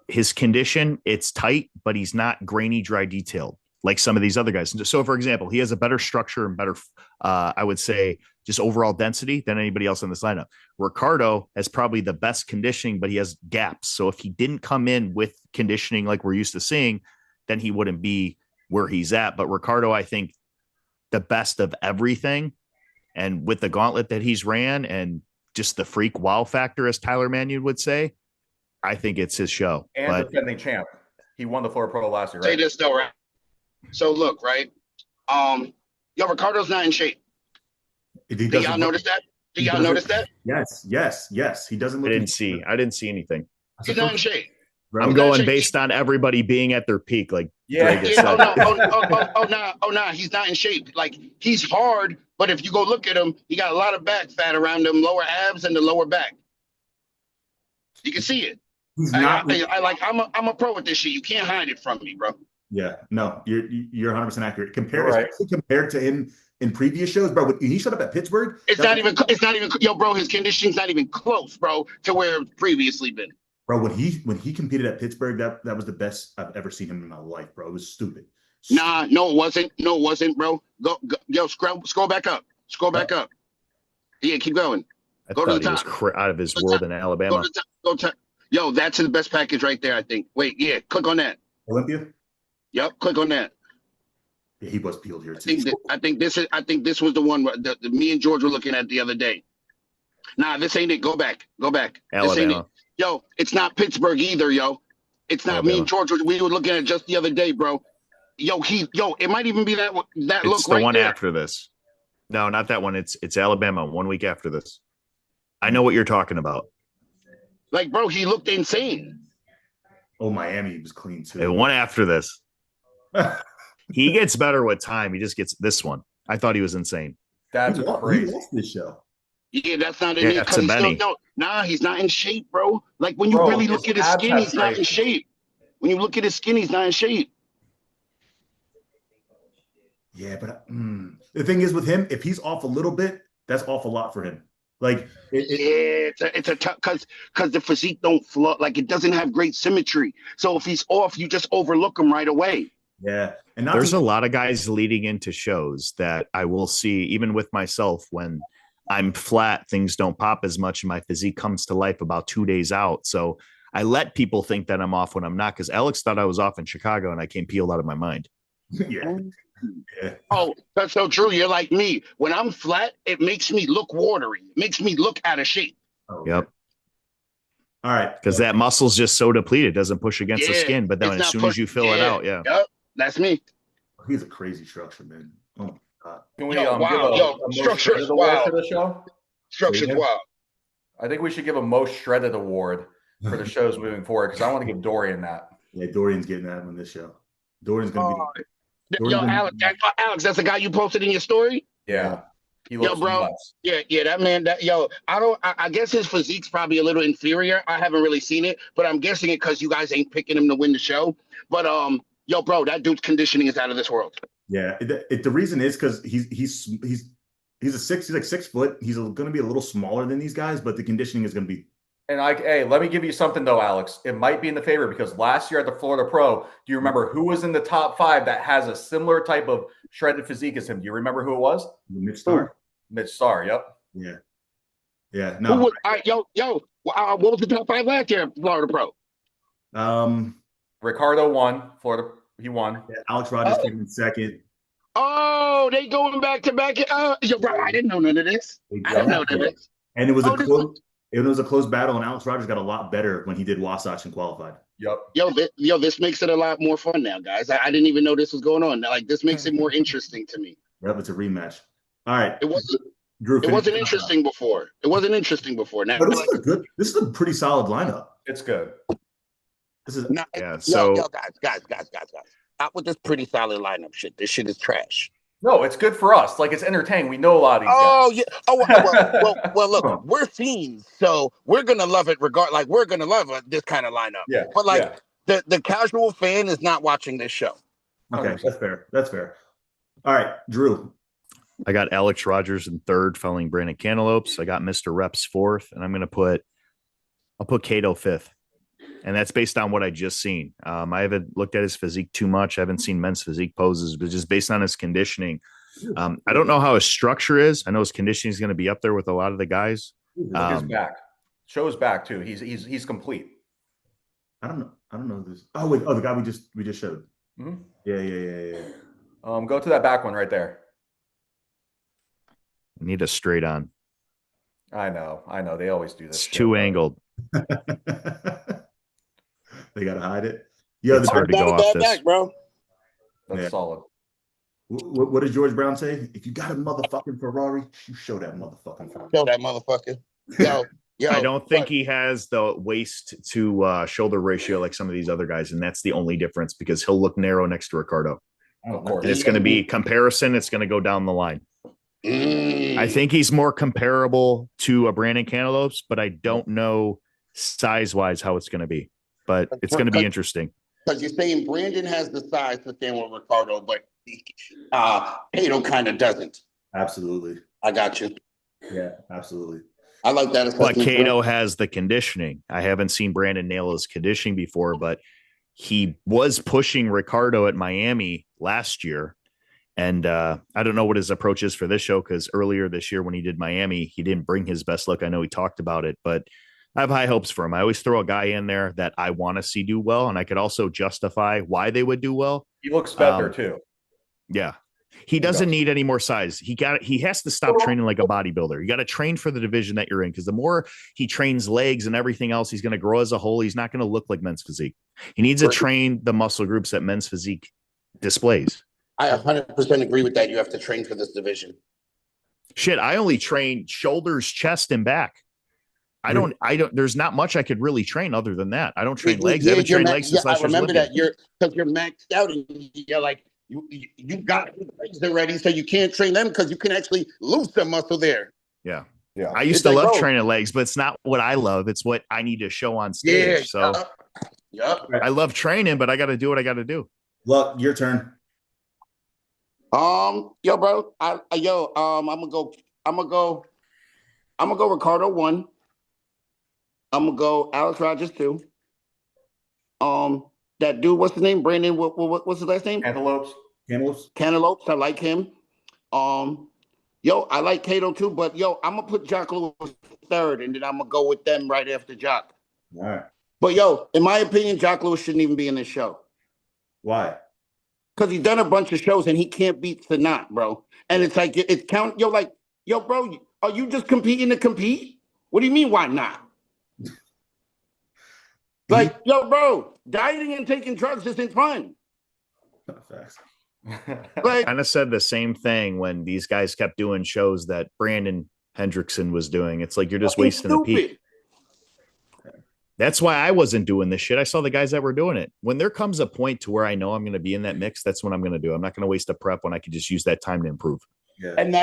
his condition, it's tight, but he's not grainy, dry, detailed like some of these other guys. So, for example, he has a better structure and better, I would say, just overall density than anybody else in this lineup. Ricardo has probably the best conditioning, but he has gaps. So if he didn't come in with conditioning like we're used to seeing, then he wouldn't be where he's at. But Ricardo, I think, the best of everything. And with the gauntlet that he's ran and just the freak wow factor, as Tyler Manu would say, I think it's his show. And defending champ. He won the Florida Pro last year, right? Say this though, right? So look, right? Ricardo's not in shape. Do y'all notice that? Yes. He doesn't look. I didn't see anything. He's not in shape. I'm going based on everybody being at their peak. Like, no, he's not in shape. Like, he's hard, but if you go look at him, he got a lot of back fat around them lower abs and the lower back. You can see it. I'm a pro with this shit. You can't hide it from me, bro. Yeah, no, you're 100% accurate. Compared to him in previous shows, bro. When he showed up at Pittsburgh, it's not even, yo, bro. His conditioning's not even close, bro, to where it's previously been. Bro, when he competed at Pittsburgh, that was the best I've ever seen him in my life, bro. It was stupid. Nah, no, it wasn't, bro. Go, scroll back up. Yeah, keep going. Go to the top. He was out of his world in Alabama. Go to yo, that's the best package right there, I think. Wait, yeah, click on that. Olympia? Yep, click on that. Yeah, he was peeled here too. I think this was the one that me and George were looking at the other day. Nah, this ain't it. Go back. Alabama. This ain't it. Yo, it's not Pittsburgh either, yo. It's not Alabama. Me and George. We were looking at it just the other day, bro. It might even be that look right there. It's the one after this. No, not that one. It's Alabama 1 week after this. I know what you're talking about. Like, bro, he looked insane. Oh, Miami was clean too. And one after this. He gets better with time. He just gets this one. I thought he was insane. That's He crazy. lost this show. Yeah, that's not in it Yeah, because to he's still Benny. he's not in shape, bro. Like when you Bro, really his look at his abs skin, have he's not in striations. shape. When you look at his skin, he's not in shape. Yeah, but the thing is with him, if he's off a little bit, that's off a lot for him. Like It's a tough because the physique don't flow, like it doesn't have great symmetry. So if he's off, you just overlook him right away. yeah, and not There's to, a lot of guys leading into shows that I will see, even with myself, when I'm flat, things don't pop as much, and my physique comes to life about 2 days out. So I let people think that I'm off when I'm not, because Alex thought I was off in Chicago, and I came peeled out of my mind. yeah, yeah. Oh, that's so true. You're like me. When I'm flat, it makes me look watery. It makes me look out of shape. Oh, Yep. All right, Because that muscle's just so depleted, it doesn't push against the Yeah, skin. But then it's as not soon as you fill it out, yeah. Yep, that's me. he's a crazy structure, man. Oh my god. Can we Yo, give wow, a most structure shredded is award wild. for the show? Structure's Yeah. wild. I think we should give a most shredded award for the shows moving forward because I want to give Dorian that. Yeah, Dorian's getting that on this show. Dorian's gonna be. Yo, Alex, that's the guy you posted in your story? Yeah. He Yo, looks bro. nuts. Yeah, that man, I guess his physique's probably a little inferior. I haven't really seen it, but I'm guessing it because you guys ain't picking him to win the show. But yo, bro, that dude's conditioning is out of this world. Yeah, the reason is because he's like 6 foot. He's going to be a little smaller than these guys, but the conditioning is going to be. And hey, let me give you something though, Alex. It might be in the favor because last year at the Florida Pro, do you remember who was in the top 5 that has a similar type of shredded physique as him? Do you remember who it was? Mitch Starr. Mitch Starr. Yep. Yeah. Yeah. Who No. was, all right, what was the top 5 last year at Florida Pro? Ricardo won. Florida, he won. Yeah, Alex Rogers came in second. Oh, they going back to back. Yo, bro, I didn't know none of this. I didn't know none of this. And it was Oh, it was a close battle, and Alex Rogers got a lot better when he did Wasatch and qualified. Yep. This makes it a lot more fun now, guys. I didn't even know this was going on. Like, this makes it more interesting to me. Yep, it's a rematch. All right. It wasn't. Drew, It wasn't interesting before. It wasn't interesting before. Now, but this is a pretty solid lineup. It's good. This is So guys. Not with this pretty solid lineup shit. This shit is trash. No, it's good for us. Like, it's entertaining. We know a lot of these Oh guys. yeah. Oh well. Look, we're fiends, so we're gonna love it. We're gonna love this kind of lineup. Yeah. But the casual fan is not watching this show. okay. That's fair. All right, Drew. I got Alex Rogers in 3rd, following Brandon Cantaloupes. I got Mr. Reps 4th, and I'll put Cato 5th. And that's based on what I just seen. I haven't looked at his physique too much. I haven't seen men's physique poses, but just based on his conditioning. I don't know how his structure is. I know his conditioning is going to be up there with a lot of the guys. Look his back. Show his back too. He's complete. I don't know this. Oh wait, the guy we just showed. Mm-hmm. Yeah. Go to that back one right there. I need a straight on. I know. They always do this. It's too angled. They gotta hide it. Yeah, It's hard to go off this. Back, bro. That's solid. What did George Brown say? If you got a motherfucking Ferrari, you show that motherfucking Ferrari. Show that motherfucker. Yo, I don't think he has the waist to shoulder ratio like some of these other guys, and that's the only difference because he'll look narrow next to Ricardo. Of course. And it's going to be comparison. It's going to go down the line. I think he's more comparable to a Brandon Cantaloupes, but I don't know size-wise how it's going to be. But it's going to be interesting. Because you're saying Brandon has the size to stand with Ricardo, but Cato kind of doesn't. Absolutely. I got you. Yeah, absolutely. I like that. But Cato has the conditioning. I haven't seen Brandon nail his conditioning before, but he was pushing Ricardo at Miami last year. And I don't know what his approach is for this show because earlier this year when he did Miami, he didn't bring his best look. I know he talked about it, but I have high hopes for him. I always throw a guy in there that I want to see do well, and I could also justify why they would do well. He looks better too. Yeah. He doesn't need any more size. He has to stop training like a bodybuilder. You got to train for the division that you're in because the more he trains legs and everything else, he's going to grow as a whole. He's not going to look like men's physique. He needs to train the muscle groups that men's physique displays. I 100% agree with that. You have to train for this division. Shit, I only train shoulders, chest, and back. I don't, there's not much I could really train other than that. I don't train legs. I haven't trained legs since last year's I remember Olympiad. that you're maxed out and you're like, You got legs already, so you can't train them because you can actually lose some muscle there. Yeah. Yeah. I used to love training legs, but it's not what I love. It's what I need to show on stage. So I love training, but I got to do what I got to do. Luck, your turn. Yo, bro, I'm gonna go Ricardo 1. I'm gonna go Alex Rogers 2. That dude, what's his name? Brandon, what's his last name? Cantaloupes. Cantaloupes, I like him. Yo, I like Cato too, but yo, I'm gonna put Jock Lewis 3rd, and then I'm gonna go with them right after Jock. All right. But yo, in my opinion, Jock Lewis shouldn't even be in this show. Why? Because he's done a bunch of shows and he can't beat Sanat, bro. And it's like it's count. Yo, bro, are you just competing to compete? What do you mean? Why not? Like, yo, bro, dieting and taking drugs isn't fun. Facts. Like, Kind of said the same thing when these guys kept doing shows that Brandon Hendrickson was doing. It's like you're just wasting the peak. That's why I wasn't doing this shit. I saw the guys that were doing it. When there comes a point to where I know I'm going to be in that mix, that's what I'm going to do. I'm not going to waste a prep when I could just use that time to improve. Yeah. And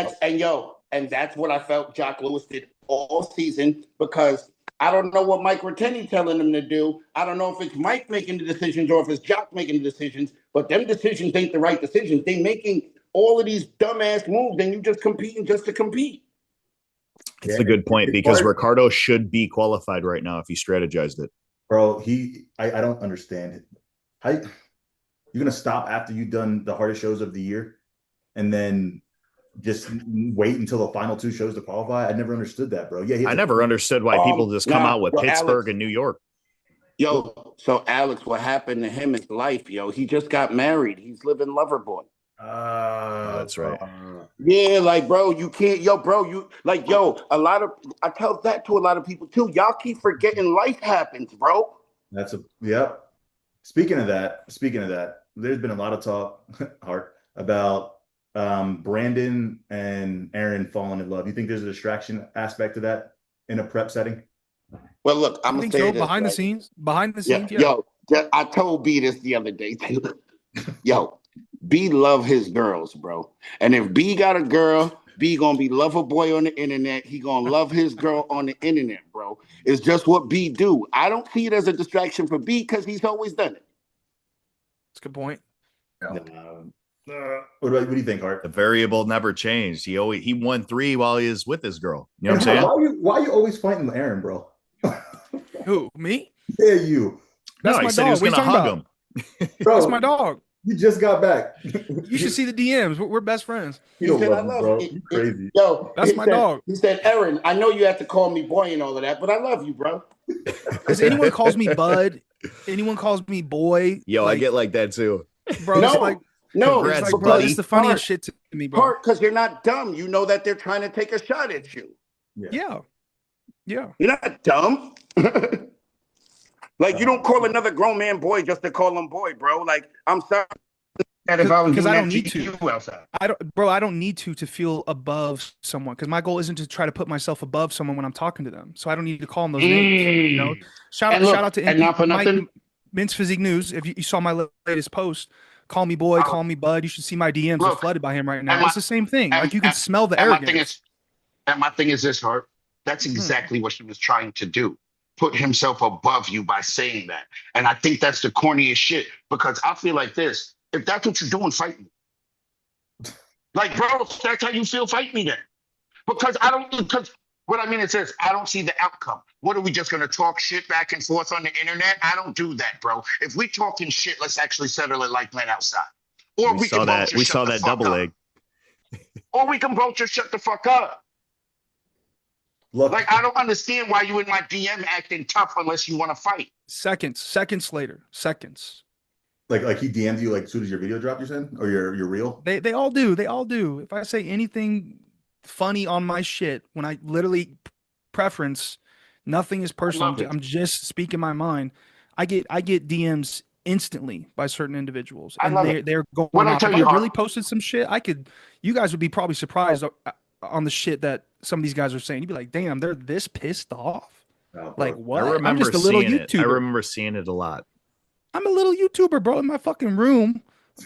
that's what I felt Jock Lewis did all season, because I don't know what Mike Ratteni telling him to do. I don't know if it's Mike making the decisions or if it's Jock making the decisions, but them decisions ain't the right decisions. They making all of these dumbass moves and you just competing just to compete. It's a good point, because Ricardo should be qualified right now if he strategized it. Bro, I don't understand it. You're going to stop after you've done the hardest shows of the year and then just wait until the final 2 shows to qualify? I never understood that, bro. Yeah, I never understood why people just come out with Pittsburgh and New York. Yo, so Alex, what happened to him is life, yo. He just got married. He's living lover boy. That's right. Yeah, like, bro, you can't, yo, bro, I tell that to a lot of people too. Y'all keep forgetting life happens, bro. Yep. Speaking of that, there's been a lot of talk, Hart, about Brandon and Aaron falling in love. You think there's a distraction aspect to that in a prep setting? Well, look, I'm gonna say so this, behind the scenes. Yeah. Yo, I told B this the other day too. Yo, B love his girls, bro. And if B got a girl, B gonna be lover boy on the internet. He gonna love his girl on the internet, bro. It's just what B do. I don't see it as a distraction for B because he's always done it. That's a good point. What do you think, Hart? The variable never changed. He won 3 while he was with his girl. You know what I'm saying? Why are you always fighting Aaron, bro? Who, me? Yeah, you. That's no, my he said dog. he was going to hug him. Bro, that's my dog. You just got back. You should see the DMs. We're best friends. He said, I love you, bro. You crazy. Yo, that's my dog. He said, Aaron, I know you have to call me boy and all of that, but I love you, bro. Because anyone calls me bud, anyone calls me boy. Yo, I get like that too. Bro, no, it's like, no, congrats, like, bro, it's the funniest shit to me, bro. Because you're not dumb. You know that they're trying to take a shot at you. Yeah. You're not dumb. Like, you don't call another grown man boy just to call him boy, bro. Like, I'm sorry. Because I don't need to. I don't need to feel above someone. Because my goal isn't to try to put myself above someone when I'm talking to them. So I don't need to call them those names. You know, shout out to and not for nothing. Mince Physique News. If you saw my latest post, call me boy, call me bud. You should see my DMs are flooded by him right now. It's the same thing. Like, you can smell the arrogance. My thing is this, Hart. That's exactly what he was trying to do. Put himself above you by saying that. And I think that's the corniest shit, because I feel like this. If that's what you're doing, fight me. Like, bro, if that's how you feel, fight me then. Because what I mean is this, I don't see the outcome. What are we just going to talk shit back and forth on the internet? I don't do that, bro. If we talking shit, let's actually settle it like men outside. Or we saw that double leg. Or we can both just shut the fuck up. Look, like, I don't understand why you in my DM acting tough unless you want to fight. Seconds later. Like he DM'd you like as soon as your video dropped, you're saying? Or your reel? They all do. If I say anything funny on my shit, when I literally preference, nothing is personal. I'm just speaking my mind. I get DMs instantly by certain individuals. And they're going off. If I really posted some shit, you guys would be probably surprised on the shit that some of these guys are saying. You'd be like, damn, they're this pissed off. Like, what? I'm just a little YouTuber. I remember seeing it a lot. I'm a little YouTuber, bro, in my fucking room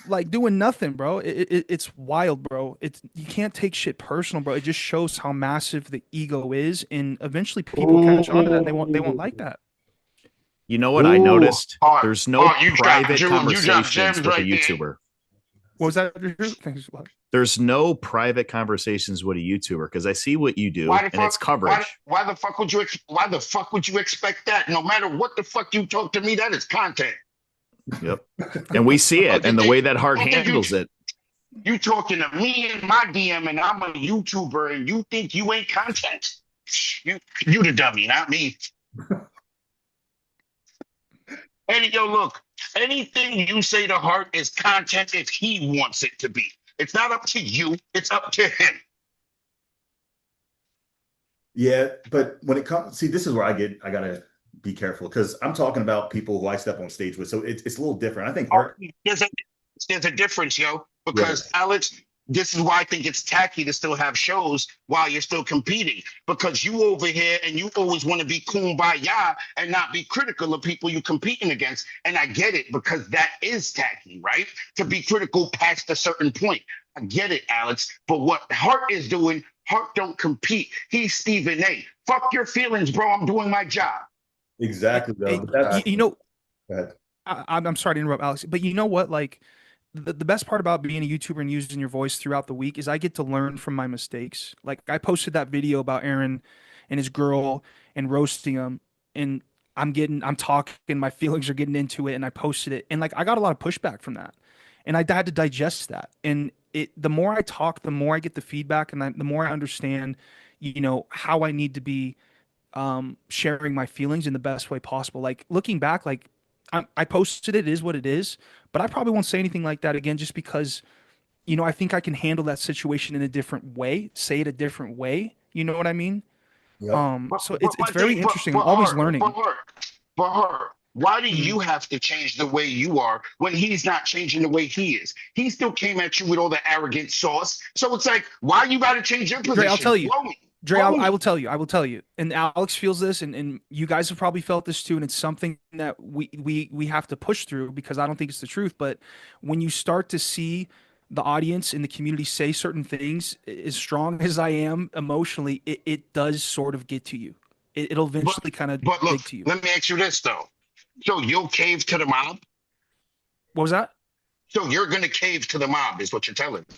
like doing nothing, bro. It's wild, bro. You can't take shit personal, bro. It just shows how massive the ego is, and eventually people catch on to that, and they won't like that. You know what I Ooh, noticed? hard. There's no You dropped private jewels. You dropped conversations gems with a right there. YouTuber. What was that? Thanks a lot. There's no private conversations with a YouTuber because I see what you do Why the and fuck? it's coverage. Why the fuck would you? Why the fuck would you expect that? No matter what the fuck you talk to me, that is content. Yep. And we see it and the way that Hart handles it. You talking to me in my DM, and I'm a YouTuber, and you think you ain't content? You the dummy, not me. And yo, look, anything you say to Hart is content if he wants it to be. It's not up to you. It's up to him. Yeah, but when it comes, see, this is where I gotta be careful because I'm talking about people who I step on stage with, so it's a little different. I think Hart. There's a difference, yo, because Alex, this is why I think it's tacky to still have shows while you're still competing, because you over here and you always want to be kumbaya and not be critical of people you're competing against. And I get it, because that is tacky, right? To be critical past a certain point. I get it, Alex. But what Hart is doing, Hart don't compete. He's Stephen A. Fuck your feelings, bro. I'm doing my job. Exactly, though. Hey, But that's, you know, go ahead. I'm sorry to interrupt, Alex, but you know what? Like, the best part about being a YouTuber and using your voice throughout the week is I get to learn from my mistakes. Like, I posted that video about Aaron and his girl and roasting him, and I'm talking, my feelings are getting into it, and I posted it, and like I got a lot of pushback from that, and I had to digest that. And the more I talk, the more I get the feedback, and the more I understand, how I need to be sharing my feelings in the best way possible. Like, looking back, like I posted it is what it is, but I probably won't say anything like that again, just because, I think I can handle that situation in a different way, say it a different way. You know what I mean? Yep. So it's very interesting. I'm always learning. But why do you have to change the way you are when he's not changing the way he is? He still came at you with all the arrogant sauce. So it's like, why you got to change your position? Dre, I'll tell you. Dre, Blow me. I will tell you. I will tell you. And Alex feels this, and you guys have probably felt this too. And it's something that we have to push through, because I don't think it's the truth. But when you start to see the audience and the community say certain things, as strong as I am emotionally, it does sort of get to you. It'll eventually kind of But look, dig to you. let me ask you this though. So you'll cave to the mob? What was that? So you're gonna cave to the mob, is what you're telling me.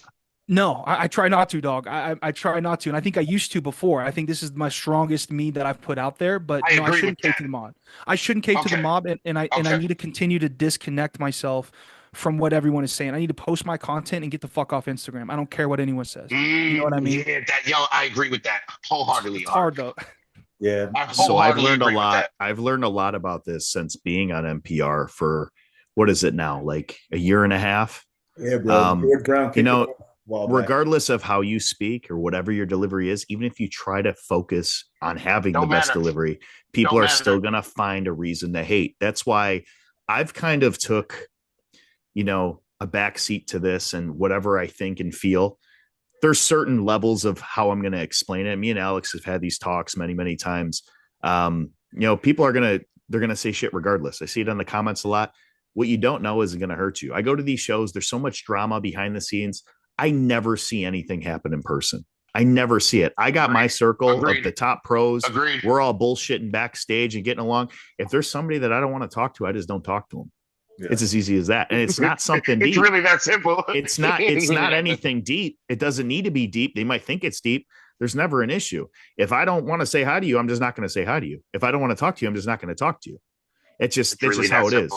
No, I try not to, dog. I try not to, and I think I used to before. I think this is my strongest me that I've put out there. But I no, I agree shouldn't with cave that. to the mob. I shouldn't cave to the Okay. mob, and I Okay. need to continue to disconnect myself from what everyone is saying. I need to post my content and get the fuck off Instagram. I don't care what anyone says. You know what I mean? Yeah, I agree with that wholeheartedly. It's hard though. Yeah. So I've wholeheartedly learned a agree with lot. that. I've learned a lot about this since being on NPR for, what is it now? Like a year and a half. Yeah, bro. George Brown kicked it off a while back. Regardless of how you speak or whatever your delivery is, even if you try to focus on having Don't the best matter. delivery, people Don't are matter. still going to find a reason to hate. That's why I've kind of took, a backseat to this, and whatever I think and feel. There's certain levels of how I'm going to explain it. Me and Alex have had these talks many, many times. People are they're going to say shit regardless. I see it in the comments a lot. What you don't know is going to hurt you. I go to these shows. There's so much drama behind the scenes. I never see anything happen in person. I never see it. I got my circle of the top pros. Agreed. We're all bullshitting backstage and getting along. If there's somebody that I don't want to talk to, I just don't talk to them. Yeah. It's as easy as that. And it's not something deep. It's really that simple. It's not anything deep. It doesn't need to be deep. They might think it's deep. There's never an issue. If I don't want to say hi to you, I'm just not going to say hi to you. If I don't want to talk to you, I'm just not going to talk to you. It's just how it is.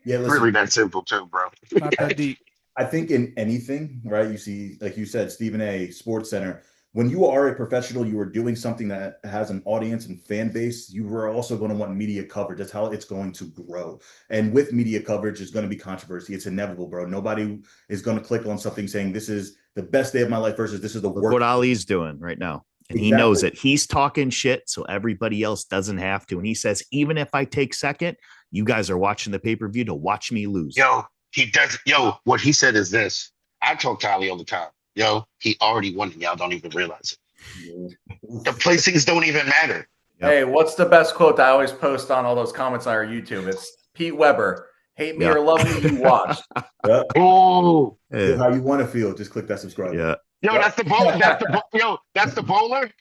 Yeah, listen, really that simple too, bro. Not that deep. I think in anything, right? You see, like you said, Stephen A. Sports Center. When you are a professional, you are doing something that has an audience and fan base, you are also going to want media coverage. That's how it's going to grow. And with media coverage, there's going to be controversy. It's inevitable, bro. Nobody is going to click on something saying this is the best day of my life versus this is the worst. Look what Ali's doing right now. And He knows it. He's talking shit so everybody else doesn't have to. And he says, even if I take second, you guys are watching the pay-per-view to watch me lose. Yo, he does. Yo, what he said is this. I talk to Ali all the time. Yo, he already won and y'all don't even realize it. The placings don't even matter. Yep. Hey, what's the best quote that I always post on all those comments on our YouTube? It's Pete Weber. Hate me or love me, you watched. Yep. Oh, Feel how you want to feel. Just click that subscribe. Yeah. yo, Yep. that's the bowler. That's the bowler.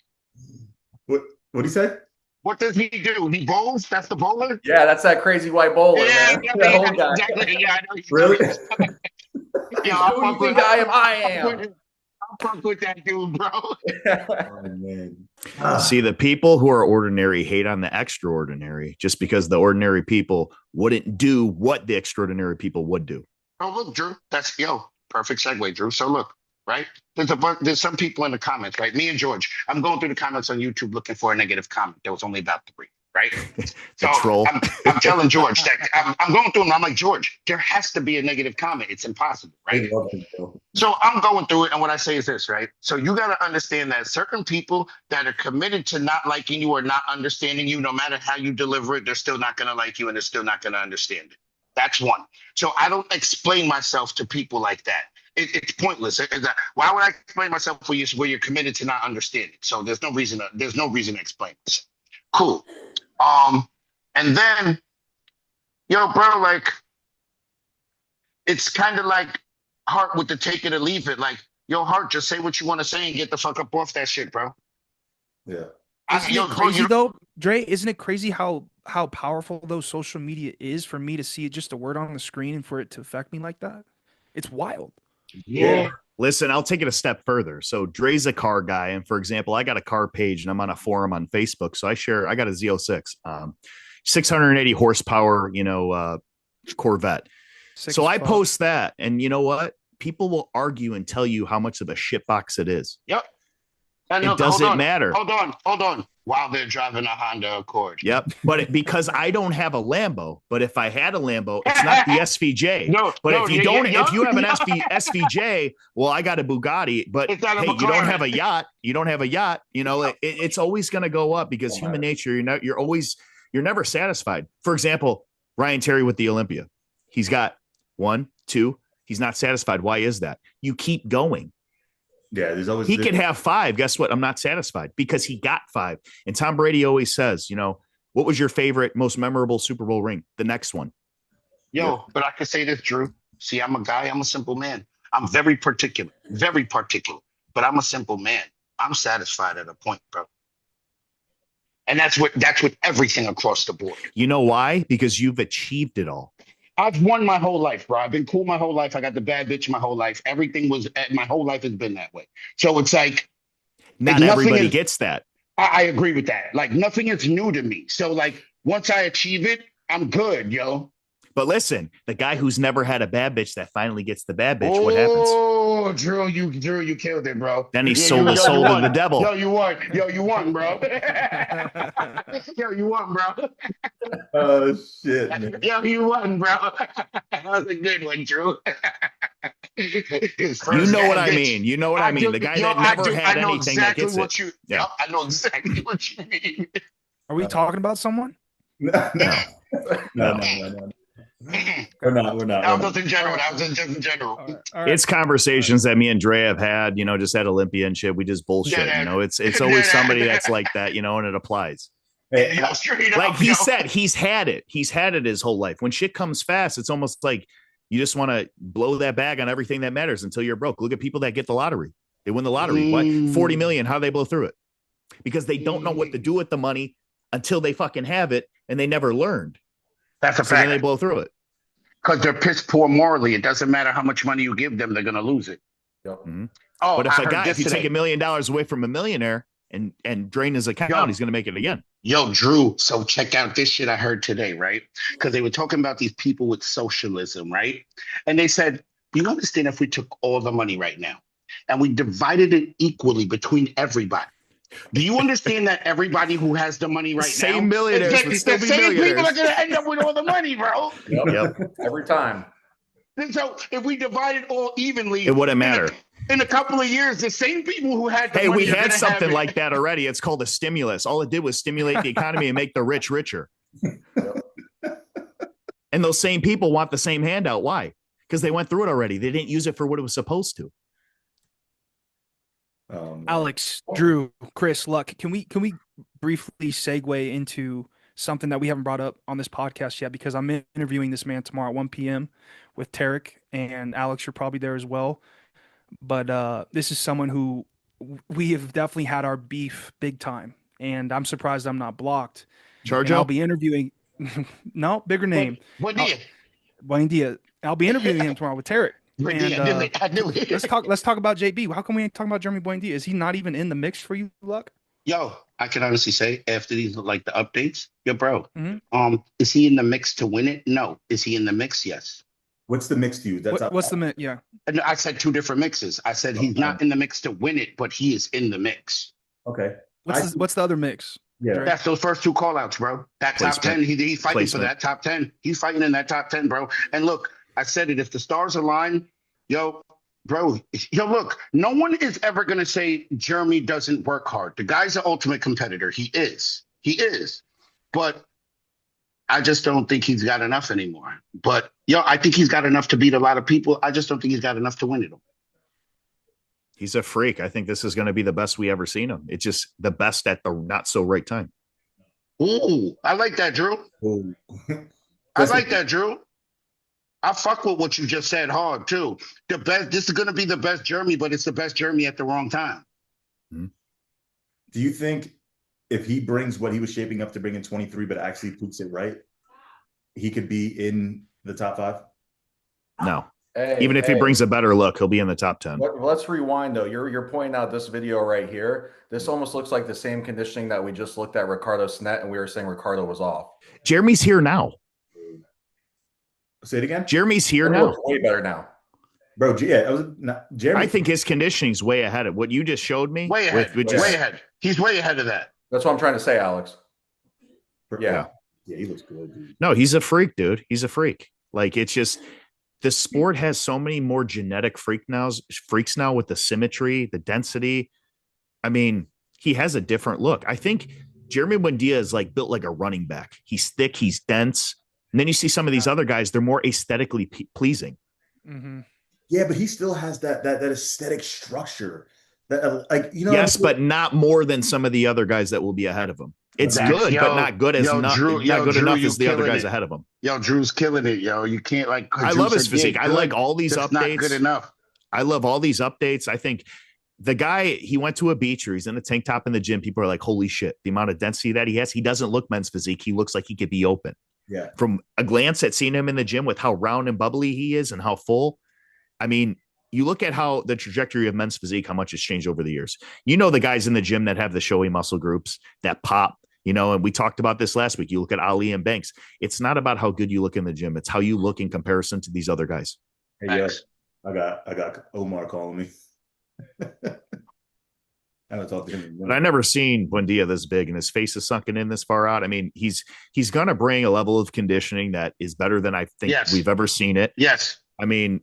What do you say? What does he do? He bowls. That's the bowler. Yeah, that's that crazy white bowler, man. That old guy. Exactly. Yeah, I know. Really? Yeah, I'll Who do you fuck with- think I am? I am. I'll fuck with that dude, bro. Oh, man. See, the people who are ordinary hate on the extraordinary just because the ordinary people wouldn't do what the extraordinary people would do. Oh, look, Drew. That's perfect segue, Drew. So look, right? There's some people in the comments, right? Me and George. I'm going through the comments on YouTube looking for a negative comment. There was only about 3, right? So troll. I'm telling George that I'm going through them. I'm like, George, there has to be a negative comment. It's impossible, right? They love him, though. So I'm going through it, and what I say is this, right? So you got to understand that certain people that are committed to not liking you or not understanding you, no matter how you deliver it, they're still not going to like you, and they're still not going to understand it. That's one. So I don't explain myself to people like that. It's pointless. Why would I explain myself where you're committed to not understanding? So there's no reason to explain this. Cool. And then, bro, like, it's kind of like Heart with the take it or leave it. Like, Heart, just say what you want to say and get the fuck up off that shit, bro. Yeah. Isn't it crazy though, Dre? Isn't it crazy how powerful those social media is for me to see just a word on the screen and for it to affect me like that? It's wild. Yeah. Listen, I'll take it a step further. So Dre's a car guy. And for example, I got a car page and I'm on a forum on Facebook. So I got a Z06, 680 horsepower, Corvette. So I post that, and you know what? People will argue and tell you how much of a shitbox it is. Yep. It doesn't matter. Hold on. While they're driving a Honda Accord. Yep. But because I don't have a Lambo, but if I had a Lambo, it's not the SVJ. If you have an SVJ, well, I got a Bugatti, but hey, you don't have a yacht. You don't have a yacht. It's always going to go up because human nature, you're never satisfied. For example, Ryan Terry with the Olympia, he's got 1, 2, he's not satisfied. Why is that? You keep going. Yeah, there's always he could have 5. Guess what? I'm not satisfied because he got 5. And Tom Brady always says, what was your favorite, most memorable Super Bowl ring? The next one. But I could say this, Drew. See, I'm a guy. I'm a simple man. I'm very particular, but I'm a simple man. I'm satisfied at a point, bro. And that's with everything across the board. You know why? Because you've achieved it all. I've won my whole life, bro. I've been cool my whole life. I got the bad bitch my whole life. My whole life has been that way. So it's like, not everybody gets that. I agree with that. Like, nothing is new to me. So like, once I achieve it, I'm good, yo. But listen, the guy who's never had a bad bitch that finally gets the bad bitch, what happens? Oh, Drew, you killed it, bro. Then he sold his soul to the devil. Yo, you won, bro. Yo, you won, bro. Oh, shit, man. Yo, you won, bro. That was a good one, Drew. You know what I mean. You know what I mean. The guy that never had anything that gets it. I know exactly what you mean. Are we talking about someone? No. We're not. That was just in general. All right. It's conversations that me and Dre have had, just at Olympia and shit. We just bullshit, It's always somebody that's like that, and it applies. Hey, like he said, he's had it. He's had it his whole life. When shit comes fast, it's almost like you just want to blow that bag on everything that matters until you're broke. Look at people that get the lottery. They win the lottery. What? 40 million. How they blow through it? Because they don't know what to do with the money until they fucking have it, and they never learned. That's a fact. Then they blow through it. Because they're piss poor morally. It doesn't matter how much money you give them, they're going to lose it. Mm-hmm. Oh, but if you take $1 million away from a millionaire and drain his account, he's going to make it again. Yo, Drew, so check out this shit I heard today, right? Because they were talking about these people with socialism, right? And they said, you understand if we took all the money right now and we divided it equally between everybody, do you understand that everybody who has the money right now, same millionaires, the same people are going to end up with all the money, bro? Yep. Every time. And so if we divide it all evenly, it wouldn't matter. In a couple of years, the same people who had the money, we had something like that already. It's called a stimulus. All it did was stimulate the economy and make the rich richer. And those same people want the same handout. Why? Because they went through it already. They didn't use it for what it was supposed to. Alex, Drew, Chris, Luck, can we briefly segue into something that we haven't brought up on this podcast yet, because I'm interviewing this man tomorrow at 1 p.m. with Tarek and Alex. You're probably there as well. But this is someone who we have definitely had our beef big time, and I'm surprised I'm not blocked. And I'll Charjo? be interviewing. No, bigger name. Buen dia. I'll be interviewing him tomorrow with Tarek. Buen dia. I knew it. Let's talk about JB. How come we ain't talking about Jeremy Buendia? Is he not even in the mix for you, Luck? Yo, I can honestly say after these like the updates, yo, bro. Mm-hmm. Is he in the mix to win it? No. Is he in the mix? Yes. What's the mix to you? What's the mix? Yeah. And I said two different mixes. I said he's not in the mix to win it, but he is in the mix. Okay. What's the other mix? Yeah. That's those first two call outs, bro. That top 10, he's fighting for that top 10. He's fighting in that top 10, bro. And look, I said it, if the stars align, yo, bro, look, no one is ever going to say Jeremy doesn't work hard. The guy's an ultimate competitor. He is. But I just don't think he's got enough anymore. But, I think he's got enough to beat a lot of people. I just don't think he's got enough to win it all. He's a freak. I think this is going to be the best we ever seen him. It's just the best at the not so right time. Ooh, I like that, Drew. Ooh. I like that, Drew. I fuck with what you just said hard, too. The best. This is going to be the best Jeremy, but it's the best Jeremy at the wrong time. Do you think if he brings what he was shaping up to bring in 23, but actually puts it right, he could be in the top 5? No. Even if he brings a better look, he'll be in the top 10. Let's rewind, though. You're pointing out this video right here. This almost looks like the same conditioning that we just looked at Ricardo Snet, and we were saying Ricardo was off. Jeremy's here now. Say it again. Jeremy's here now. Way better now. Bro, Jeremy. I think his conditioning's way ahead of what you just showed me. Way ahead. Way ahead. He's way ahead of that. That's what I'm trying to say, Alex. Yeah, he looks good, dude. No, he's a freak, dude. He's a freak. Like, it's just the sport has so many more genetic freaks now with the symmetry, the density. I mean, he has a different look. I think Jeremy Buendia is like built like a running back. He's thick, he's dense. And then you see some of these other guys, they're more aesthetically pleasing. Mm-hmm. Yeah, but he still has that aesthetic structure. That Yes, but not more than some of the other guys that will be ahead of him. It's good, but not good as not good enough as the other guys ahead of him. Yo, Drew's killing it, yo. You can't I love his physique. I like all these updates. Not good enough. I love all these updates. I think the guy, he went to a beach or he's in a tank top in the gym. People are like, holy shit, the amount of density that he has. He doesn't look men's physique. He looks like he could be open. Yeah. From a glance at seeing him in the gym with how round and bubbly he is and how full. I mean, you look at how the trajectory of men's physique, how much has changed over the years. The guys in the gym that have the showy muscle groups that pop, and we talked about this last week. You look at Ali and Banks. It's not about how good you look in the gym. It's how you look in comparison to these other guys. Hey, yes, I got Omar calling me. I haven't talked to him. But I never seen Buendia this big and his face is sunken in this far out. I mean, he's going to bring a level of conditioning that is better than I think we've ever seen it. Yes. I mean,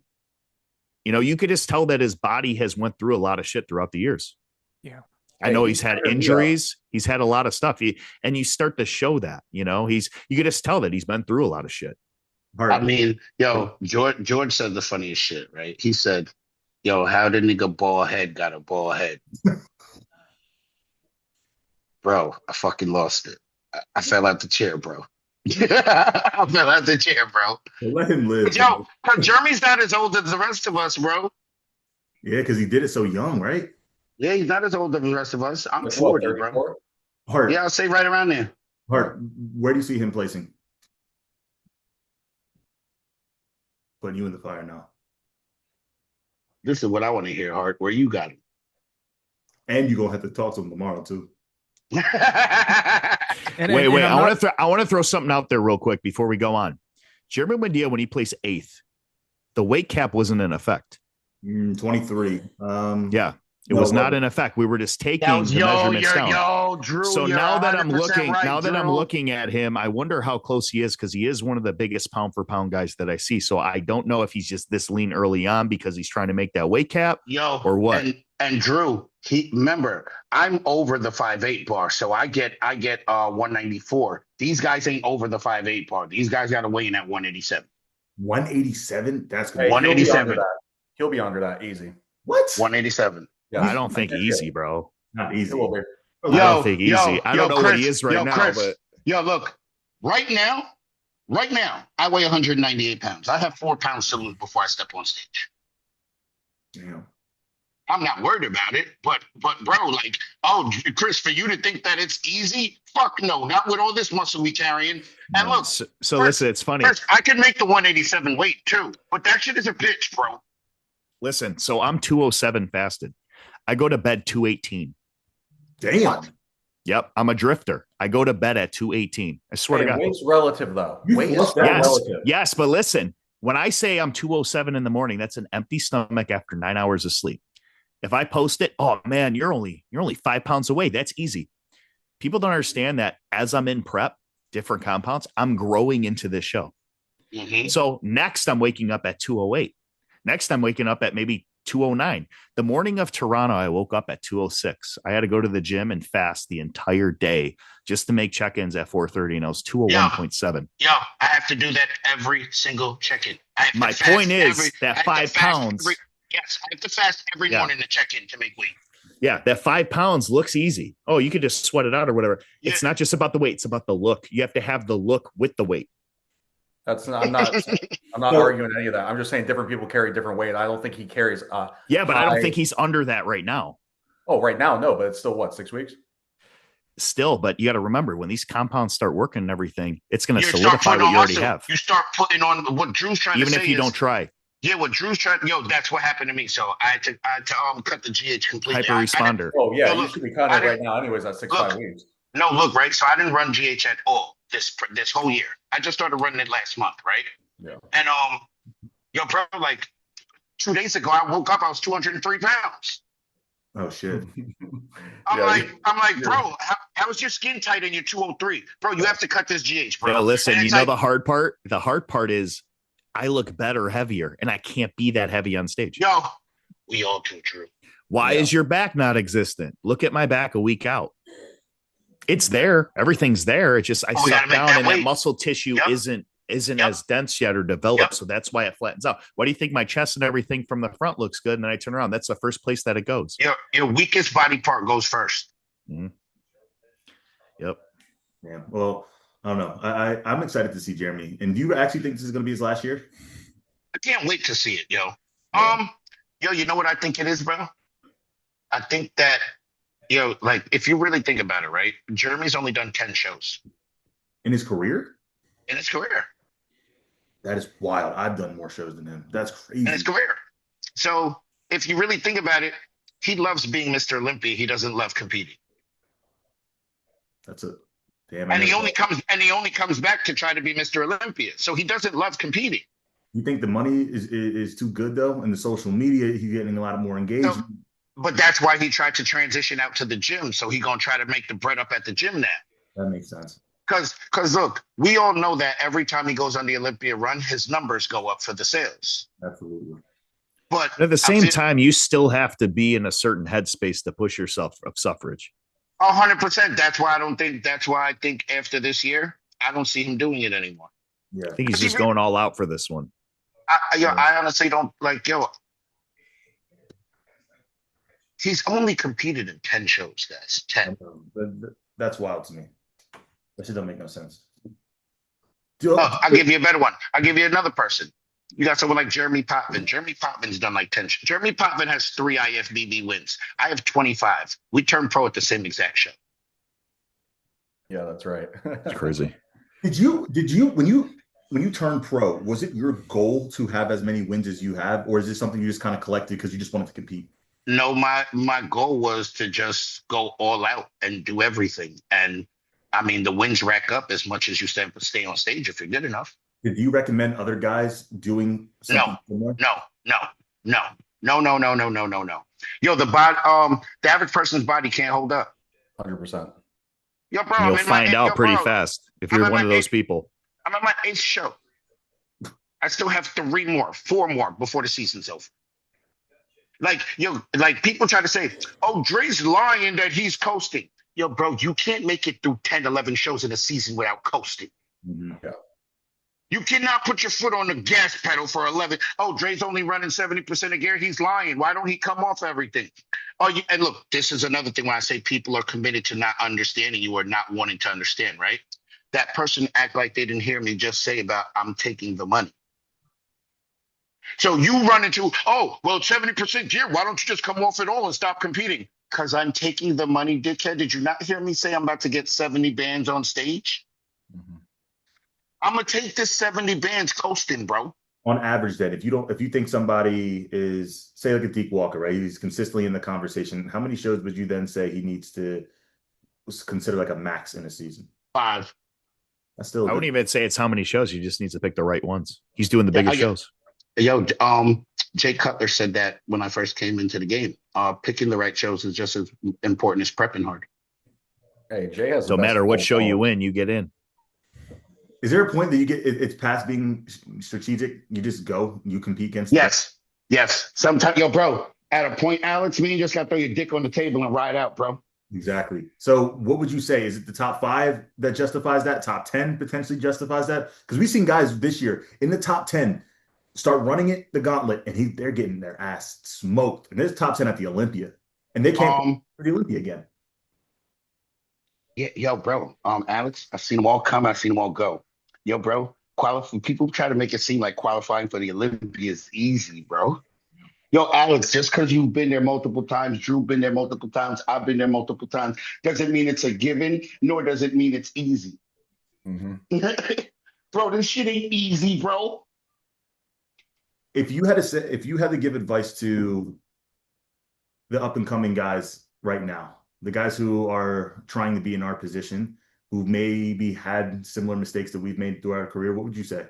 you could just tell that his body has went through a lot of shit throughout the years. Yeah. I know he's had injuries. He's had a lot of stuff. And you start to show that, you could just tell that he's been through a lot of shit. I mean, George said the funniest shit, right? He said, yo, how the nigga bald head got a bald head? Bro, I fucking lost it. I fell out the chair, bro. I fell out the chair, bro. Let him live. Yo, Jeremy's not as old as the rest of us, bro. Yeah, because he did it so young, right? Yeah, he's not as old as the rest of us. I'm 40, bro. Hart. Yeah, I'll say right around there. Hart, where do you see him placing? Putting you in the fire now. This is what I want to hear, Hart. Where you got him? And you're going to have to talk to him tomorrow, too. Wait. I want to throw something out there real quick before we go on. Jeremy Buendia, when he placed 8th, the weight cap wasn't in effect. 23. It was not in effect. We were just taking the measurements down. Drew, so now that I'm looking, right, I'm looking at him, I wonder how close he is because he is one of the biggest pound for pound guys that I see. So I don't know if he's just this lean early on because he's trying to make that weight cap, or what. And Drew, remember, I'm over the 5'8" bar, so I get 194. These guys ain't over the 5'8" bar. These guys got to weigh in at 187. 187? That's good. 187. He'll be under that easy. What? 187. Yeah, I don't think easy, bro. Not easy. I don't think easy. I don't know what he is right now, Chris, but look, Right now, I weigh 198 pounds. I have 4 pounds to lose before I step on stage. Damn. I'm not worried about it, but bro, like, oh, Chris, for you to think that it's easy, fuck no, not with all this muscle we carrying. And look, So first, listen, it's funny. first, I can make the 187 weight too, but that shit is a bitch, bro. Listen, so I'm 207 fasted. I go to bed 218. Damn. What? Yep, I'm a drifter. I go to bed at 218. I swear to God. Weight's relative, though. You Weight is flush that Yes, relative. yes, but listen, when I say I'm 207 in the morning, that's an empty stomach after 9 hours of sleep. If I post it, oh man, you're only 5 pounds away. That's easy. People don't understand that as I'm in prep, different compounds, I'm growing into this show. Mm-hmm. So next I'm waking up at 208. Next I'm waking up at maybe 209. The morning of Toronto, I woke up at 206. I had to go to the gym and fast the entire day just to make check-ins at 4:30, and I was 201.7. Yo, I have to do that every single check-in. My point is that 5 pounds. Yes, I have to fast every morning to check in to make weight. Yeah, that 5 pounds looks easy. Oh, you could just sweat it out or whatever. Yeah. It's not just about the weight; it's about the look. You have to have the look with the weight. That's not. I'm not arguing any of that. I'm just saying different people carry different weight. I don't think he carries. Yeah, but I don't think he's under that right now. Oh, right now, no. But it's still what, 6 weeks? Still, but you got to remember when these compounds start working and everything, it's going to You solidify start what you already muscle. have. You start putting on what Drew's trying Even to say. if you don't try. Yeah, what Drew's trying. Yo, that's what happened to me. So I had to cut the GH completely. Hyper responder. Oh yeah, No, you should be cutting it right now, anyways. At 6-5 weeks. No, look, right. So I didn't run GH at all this whole year. I just started running it last month, right? Yeah. And yo, bro, like 2 days ago, I woke up, I was 203 pounds. Oh shit. I'm like, bro, how is your skin tight and you're 203? Bro, you have to cut this GH, bro. Yo, listen, you know like, the hard part? The hard part is I look better heavier, and I can't be that heavy on stage. Yo, we all do, Drew. Why is your back not existent? Look at my back a week out. It's there. Everything's there. It's just I suck down and that muscle tissue isn't as dense yet or developed. So that's why it flattens out. Why do you think my chest and everything from the front looks good? And then I turn around. That's the first place that it goes. Your weakest body part goes first. Mm-hmm. Yep. Yeah. Well, I don't know. I'm excited to see Jeremy. And do you actually think this is going to be his last year? I can't wait to see it, yo. Yo, you know what I think it is, bro? I think that, yo, like, if you really think about it, right? Jeremy's only done 10 shows. In his career? In his career. That is wild. I've done more shows than him. That's crazy. In his career. So if you really think about it, he loves being Mr. Olympia. He doesn't love competing. That's a damn. And he only comes back to try to be Mr. Olympia. So he doesn't love competing. You think the money is too good though? And the social media, he's getting a lot more engagement. So, but that's why he tried to transition out to the gym. So he's gonna try to make the bread up at the gym now. That makes sense. Because look, we all know that every time he goes on the Olympia run, his numbers go up for the sales. Absolutely. But at the same time, you still have to be in a certain headspace to push yourself of suffrage. 100%. That's why I think after this year, I don't see him doing it anymore. Yeah. I think he's just going all out for this one. I honestly don't like, he's only competed in 10 shows, guys. 10. That's wild to me. That shit don't make no sense. I'll give you a better one. I'll give you another person. You got someone like Jeremy Potvin. Jeremy Potvin's done like 10. Jeremy Potvin has 3 IFBB wins. I have 25. We turned pro at the same exact show. Yeah, that's right. It's crazy. Did you when you turned pro, was it your goal to have as many wins as you have, or is this something you just kind of collected because you just wanted to compete? No, my goal was to just go all out and do everything. And I mean, the wins rack up as much as you stay on stage if you're good enough. Did you recommend other guys doing something similar? No. Yo, the average person's body can't hold up. 100%. Yo, bro, You'll find out pretty fast if you're one of those people. I'm at my 8th show. I still have 4 more before the season's over. Like people try to say, oh, Dre's lying that he's coasting. Yo, bro, you can't make it through 10, 11 shows in a season without coasting. Mm-hmm. Yeah. You cannot put your foot on the gas pedal for 11. Oh, Dre's only running 70% of gear. He's lying. Why don't he come off everything? And look, this is another thing when I say people are committed to not understanding you or not wanting to understand, right? that person act like they didn't hear me just say about I'm taking the money. So you run into, oh, well, 70% gear. Why don't you just come off it all and stop competing? Because I'm taking the money, dickhead. Did you not hear me say I'm about to get 70 bands on stage? Mhm. I'm going to take this 70 bands coasting, bro. On average, then, if you think somebody is, say, like a Deke Walker, right? He's consistently in the conversation. How many shows would you then say he needs to consider like a max in a season? 5. That's still. I wouldn't even say it's how many shows. He just needs to pick the right ones. He's doing the biggest shows. Yo, Jay Cutler said that when I first came into the game. Picking the right shows is just as important as prepping hard. Hey, Jay has. No matter what show you win, you get in. Is there a point that you get it's past being strategic? You just go, you compete against. Yes. Sometimes, yo, bro, at a point, Alex, man, you just got to throw your dick on the table and ride out, bro. Exactly. So what would you say? Is it the top 5 that justifies that? Top 10 potentially justifies that? Because we've seen guys this year in the top 10 start running it, the gauntlet, and they're getting their ass smoked. And there's top 10 at the Olympia. And they can't for the Olympia again. Yeah, yo, bro. Alex, I've seen them all come, I've seen them all go. Yo, bro, people try to make it seem like qualifying for the Olympia is easy, bro. Yo, Alex, just because you've been there multiple times, Drew been there multiple times, I've been there multiple times, doesn't mean it's a given, nor does it mean it's easy. Mm-hmm. Bro, this shit ain't easy, bro. If you had to give advice to the up and coming guys right now, the guys who are trying to be in our position, who maybe had similar mistakes that we've made through our career, what would you say?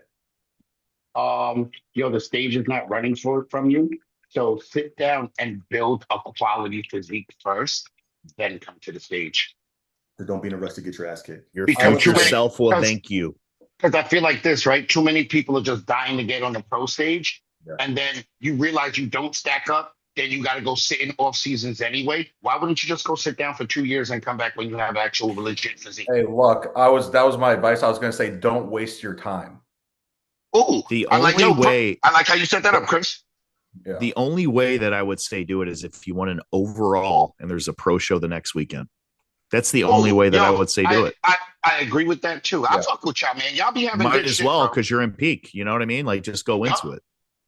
The stage is not running from you. So sit down and build a quality physique first, then come to the stage. So don't be in a rush to get your ass kicked. Your future self will thank you. Because I feel like this, right? Too many people are just dying to get on the pro stage. Yeah. And then you realize you don't stack up. Then you got to go sit in off seasons anyway. Why wouldn't you just go sit down for 2 years and come back when you have actual legit physique? Hey, look, that was my advice. I was going to say, don't waste your time. Oh, I like how you set that up, Chris. Yeah. The only way that I would say do it is if you want an overall and there's a pro show the next weekend. That's the only way that I would say do it. I agree with that too. I fuck with y'all, man. Y'all be having might as well because you're in peak. You know what I mean? Like just go into it.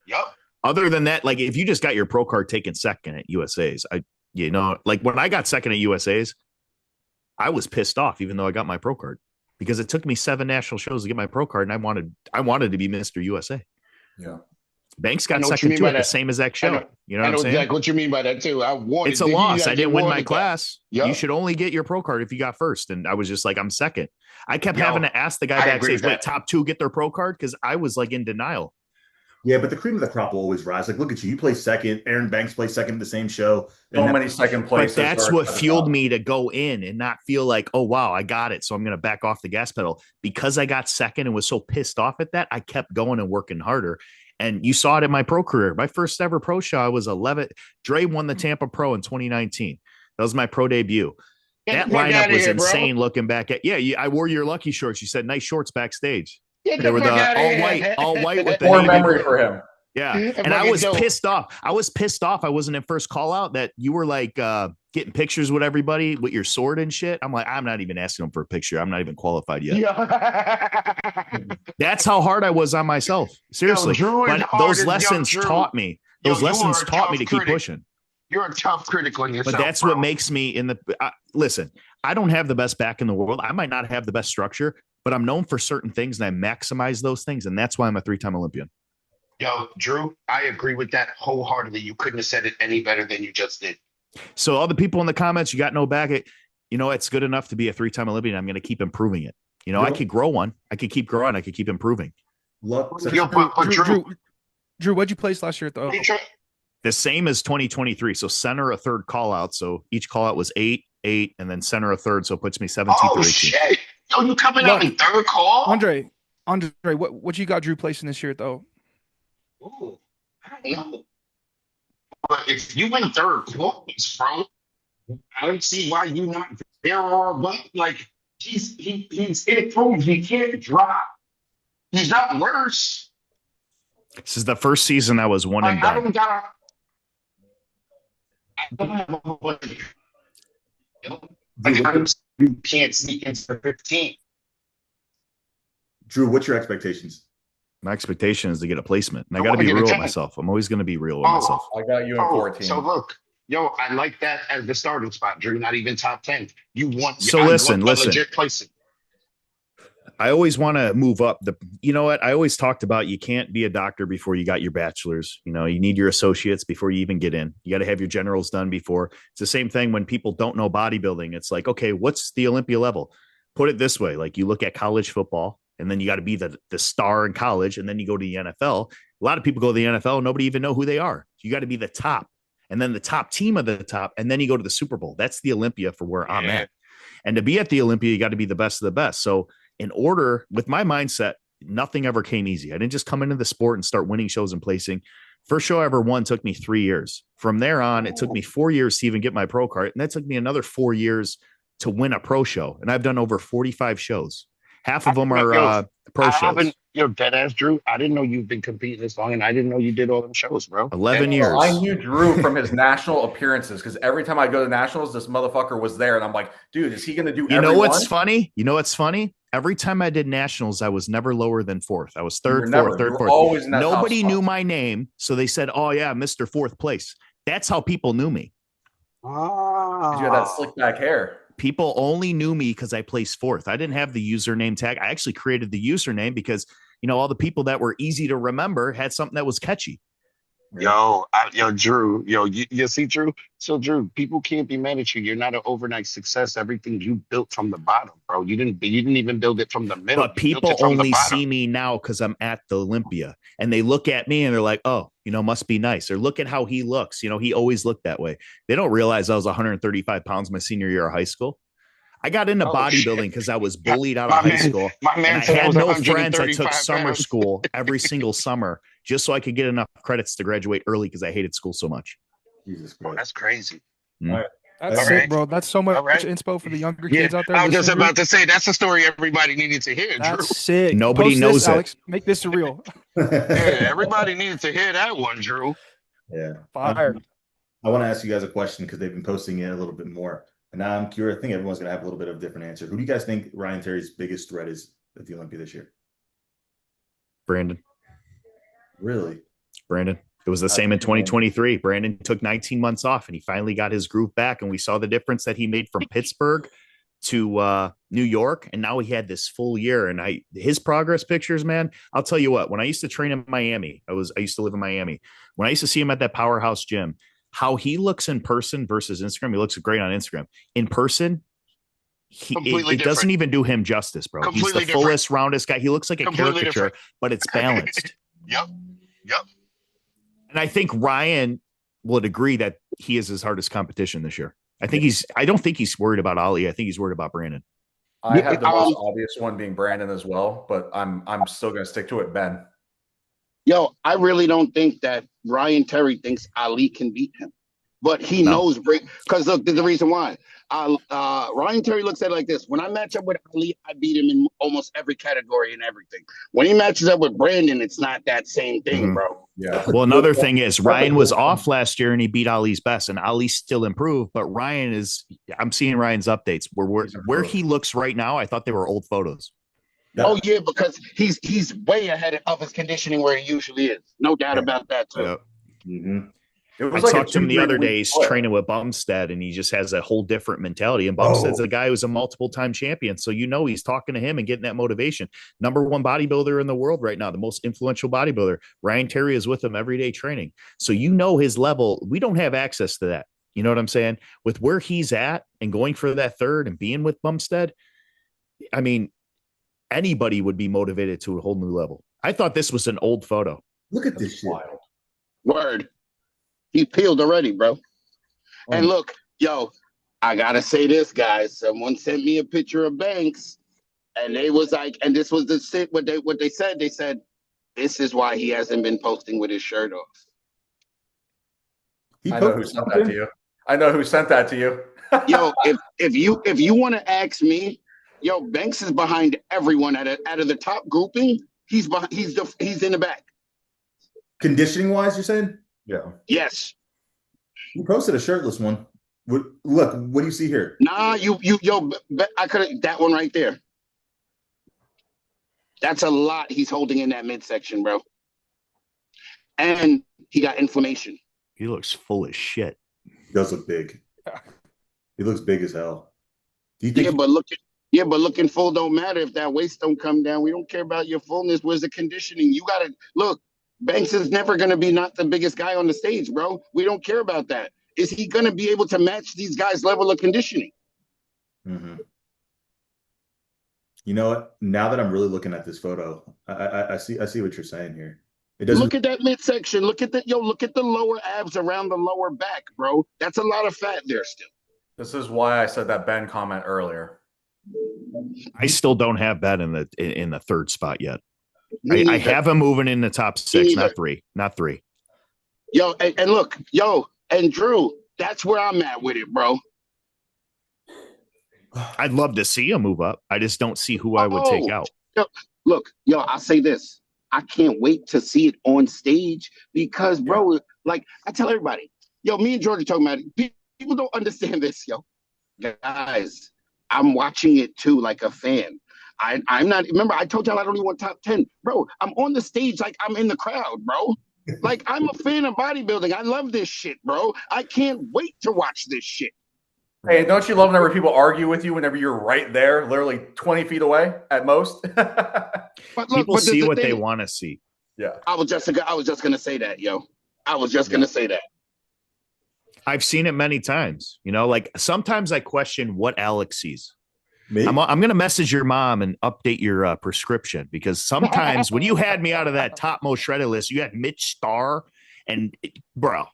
Yep. Other than that, like if you just got your pro card taken second at USA's, like when I got second at USA's, I was pissed off even though I got my pro card because it took me 7 national shows to get my pro card, and I wanted to be Mr. USA. Yeah. Banks got second too at the same exact show. You know what I'm saying? Exactly what you mean by that too. It's a loss. I didn't win my class. Yep. You should only get your pro card if you got first. And I was just like, I'm second. I kept having to ask the guy backstage, wait, top 2 get their pro card? Because I was like in denial. Yeah, but the cream of the crop will always rise. Like, look at you. You play second. Aaron Banks plays second at the same show. So many second places. But that's what fueled me to go in and not feel like, oh, wow, I got it. So I'm going to back off the gas pedal. Because I got second and was so pissed off at that, I kept going and working harder. And you saw it in my pro career. My first ever pro show, I was 11. Dre won the Tampa Pro in 2019. That was my pro debut. That lineup was insane looking back at. Yeah, I wore your Lucky shorts. You said nice shorts backstage. They were the all white with the more memory for him. Yeah, and I was pissed off. I wasn't in first call out that you were like getting pictures with everybody with your sword and shit. I'm like, I'm not even asking them for a picture. I'm not even qualified yet. Yeah. That's how hard I was on myself. Seriously. But those lessons taught me. Those lessons taught me to keep pushing. You're a tough critic on yourself. But that's what makes me in the listen, I don't have the best back in the world. I might not have the best structure, but I'm known for certain things and I maximize those things. And that's why I'm a 3-time Olympian. Yo, Drew, I agree with that wholeheartedly. You couldn't have said it any better than you just did. So all the people in the comments, you got no back. It's good enough to be a 3-time Olympian. I'm going to keep improving it. I could grow one. I could keep growing. I could keep improving. Drew, what'd you place last year, though? The same as 2023. So center a third call out. So each call out was 8, and then center a third. So it puts me 17th or 18th. Shit. Yo, you coming out in third call? Andre, what you got Drew placing this year, though? Ooh, I don't know. But if you win third place, bro, I don't see why you not there are but like he's improved. He can't drop. He's not worse. This is the first season I was one and done. You can't sneak into the 15. Drew, what's your expectations? My expectation is to get a placement, and I I got to wanna be get a real with 10. myself. I'm always going to be real with myself. I got you in 14. So look, yo, I like that as the starting spot, Drew. Not even top 10. So I listen, want a legit placing. I always want to move up. You know what? I always talked about you can't be a doctor before you got your bachelor's. You know, you need your associates before you even get in. You got to have your generals done before. It's the same thing when people don't know bodybuilding. It's like, okay, what's the Olympia level? Put it this way: like you look at college football, and then you got to be the star in college, and then you go to the NFL. A lot of people go to the NFL, nobody even know who they are. You got to be the top, and then the top team of the top, and then you go to the Super Bowl. That's the Olympia for where I'm at. And to be at the Olympia, you got to be the best of the best. So in order, with my mindset, nothing ever came easy. I didn't just come into the sport and start winning shows and placing. First show I ever won took me 3 years. From there on, it took me 4 years to even get my pro card. And that took me another 4 years to win a pro show. And I've done over 45 shows. Half of them are pro shows. Dead ass Drew. I didn't know you've been competing this long, and I didn't know you did all them shows, bro. 11 years. I knew Drew from his national appearances because every time I go to nationals, this motherfucker was there, and I'm like, dude, is he going to do? You know what's funny? You know what's funny? Every time I did nationals, I was never lower than fourth. I was third, fourth. Always in that Nobody knew my name, so they said, "Oh yeah, Mr. Fourth Place." That's how people knew me. You had that slick back hair. People only knew me because I placed fourth. I didn't have the username tag. I actually created the username because all the people that were easy to remember had something that was catchy. Drew, you see, Drew. So, Drew, people can't be mad at you. You're not an overnight success. Everything you built from the bottom, bro. You didn't even build it from the middle. But people only see me now because I'm at the Olympia, and they look at me and they're like, "Oh, must be nice." Or look at how he looks. He always looked that way. They don't realize I was 135 pounds my senior year of high school. I got into bodybuilding because I was bullied out of high school. And I had no friends. I took summer school every single summer just so I could get enough credits to graduate early because I hated school so much. Jesus Christ. Bro, that's crazy. All right. That's sick, bro. That's so much inspo for the younger kids out there. I was just about to say that's a story everybody needed to hear. That's Drew. sick. Nobody Post knows this, it. Alex. Make this real. Yeah, everybody needed to hear that one, Drew. Yeah. Fire. I want to ask you guys a question because they've been posting it a little bit more. And now I'm curious. I think everyone's going to have a little bit of a different answer. Who do you guys think Ryan Terry's biggest threat is at the Olympia this year? Brandon. Really? Brandon. It was the same in 2023. Brandon took 19 months off and he finally got his groove back. And we saw the difference that he made from Pittsburgh to New York. And now he had this full year. And his progress pictures, man, I'll tell you what, when I used to train in Miami, I used to live in Miami. When I used to see him at that powerhouse gym, how he looks in person versus Instagram, he looks great on Instagram. In person, it doesn't even do him justice, bro. He's the fullest, roundest guy. He looks like a caricature, but it's balanced. Yep. And I think Ryan would agree that he is his hardest competition this year. I don't think he's worried about Ali. I think he's worried about Brandon. I have the most obvious one being Brandon as well, but I'm still going to stick to it, Ben. Yo, I really don't think that Ryan Terry thinks Ali can beat him, but he knows because look, there's the reason why. Ryan Terry looks at it like this: when I match up with Ali, I beat him in almost every category and everything. When he matches up with Brandon, it's not that same thing, bro. Yeah. Well, another thing is Ryan was off last year and he beat Ali's best, and Ali still improved. But I'm seeing Ryan's updates where he looks right now. I thought they were old photos. Oh yeah, because he's way ahead of his conditioning where he usually is. No doubt about that too. Yep. Mm-hmm. I talked to him the other day. He's training with Bumstead, and he just has a whole different mentality. And Bumstead's a guy who's a multiple-time champion, so he's talking to him and getting that motivation. Number one bodybuilder in the world right now, the most influential bodybuilder. Ryan Terry is with him every day training, so his level. We don't have access to that. You know what I'm saying? With where he's at and going for that third and being with Bumstead, I mean, anybody would be motivated to a whole new level. I thought this was an old photo. Look at this shit. Wild. Word. He peeled already, bro. And look, yo, I gotta say this, guys. Someone sent me a picture of Banks, and they was like, and this was what they said. They said, this is why he hasn't been posting with his shirt off. I know who sent that to you. Yo, if you want to ask me, yo, Banks is behind everyone out of the top grouping. He's in the back. Conditioning wise, you're saying? Yeah. Yes. You posted a shirtless one. Look, what do you see here? Nah, I could have that one right there. That's a lot he's holding in that midsection, bro. And he got inflammation. He looks full of shit. He does look big. He looks big as hell. Do you think but looking full don't matter if that waist don't come down. We don't care about your fullness. Where's the conditioning? You gotta look. Banks is never gonna be not the biggest guy on the stage, bro. We don't care about that. Is he gonna be able to match these guys' level of conditioning? Mm-hmm. You know what? Now that I'm really looking at this photo, I see what you're saying here. It doesn't look at that midsection. Look at the lower abs around the lower back, bro. That's a lot of fat there still. This is why I said that Ben comment earlier. I still don't have that in the third spot yet. I have him moving in the top 6, not 3. Yo, and look, and Drew, that's where I'm at with it, bro. I'd love to see him move up. I just don't see who I would take out. I'll say this. I can't wait to see it on stage because, bro, like I tell everybody, me and George are talking about it. People don't understand this, guys. I'm watching it too, like a fan. I'm not. Remember, I told y'all I don't even want top 10, bro. I'm on the stage like I'm in the crowd, bro. Like I'm a fan of bodybuilding. I love this shit, bro. I can't wait to watch this shit. Hey, don't you love whenever people argue with you whenever you're right there, literally 20 feet away at most? People see what they want to see. Yeah. I was just gonna say that, I was just gonna say that. I've seen it many times. Like sometimes I question what Alex sees. I'm going to message your mom and update your prescription because sometimes when you had me out of that topmost shredded list, you had Mitch Starr and bro.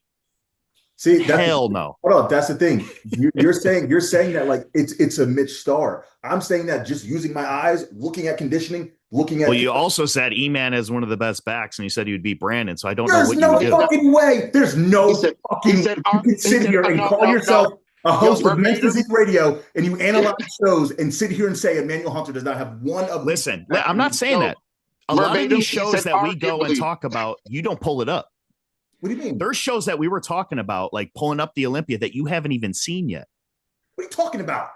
See, hell no. Hold on, that's the thing. You're saying that like it's a Mitch Starr. I'm saying that just using my eyes, looking at conditioning, looking at. Well, you also said E-Man is one of the best backs, and you said he would beat Brandon. So I don't know There's what no you fucking way. There's no fucking. You can sit here and call yourself a host of Men's Physique Radio, and you analyze shows and sit here and say Emmanuel Hunter does not have one of. Listen, I'm not saying that. A lot of these shows that we go and talk about, you don't pull it up. What do you mean? There's shows that we were talking about, like pulling up the Olympia that you haven't even seen yet. What are you talking about?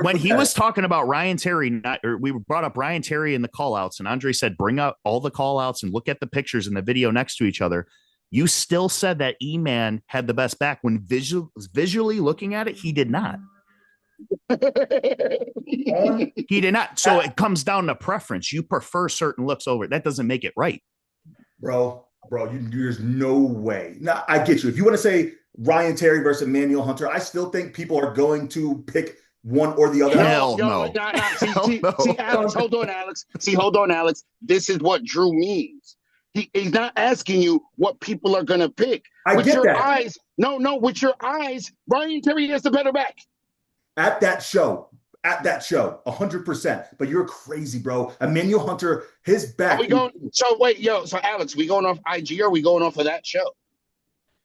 When he was talking about Ryan Terry, we brought up Ryan Terry in the call outs, and Andre said, bring out all the call outs and look at the pictures in the video next to each other. You still said that E-Man had the best back when visually looking at it, he did not. He did not. So it comes down to preference. You prefer certain looks over it. That doesn't make it right. Bro, there's no way. Now, I get you. If you want to say Ryan Terry versus Emmanuel Hunter, I still think people are going to pick one or the other. Hell no. See, Alex, hold on, Alex. This is what Drew means. He's not asking you what people are going to pick. I get that. Eyes, with your eyes, Ryan Terry has the better back. At that show, 100%. But you're crazy, bro. Emmanuel Hunter, his back. So Alex, we going off IG or are we going off of that show?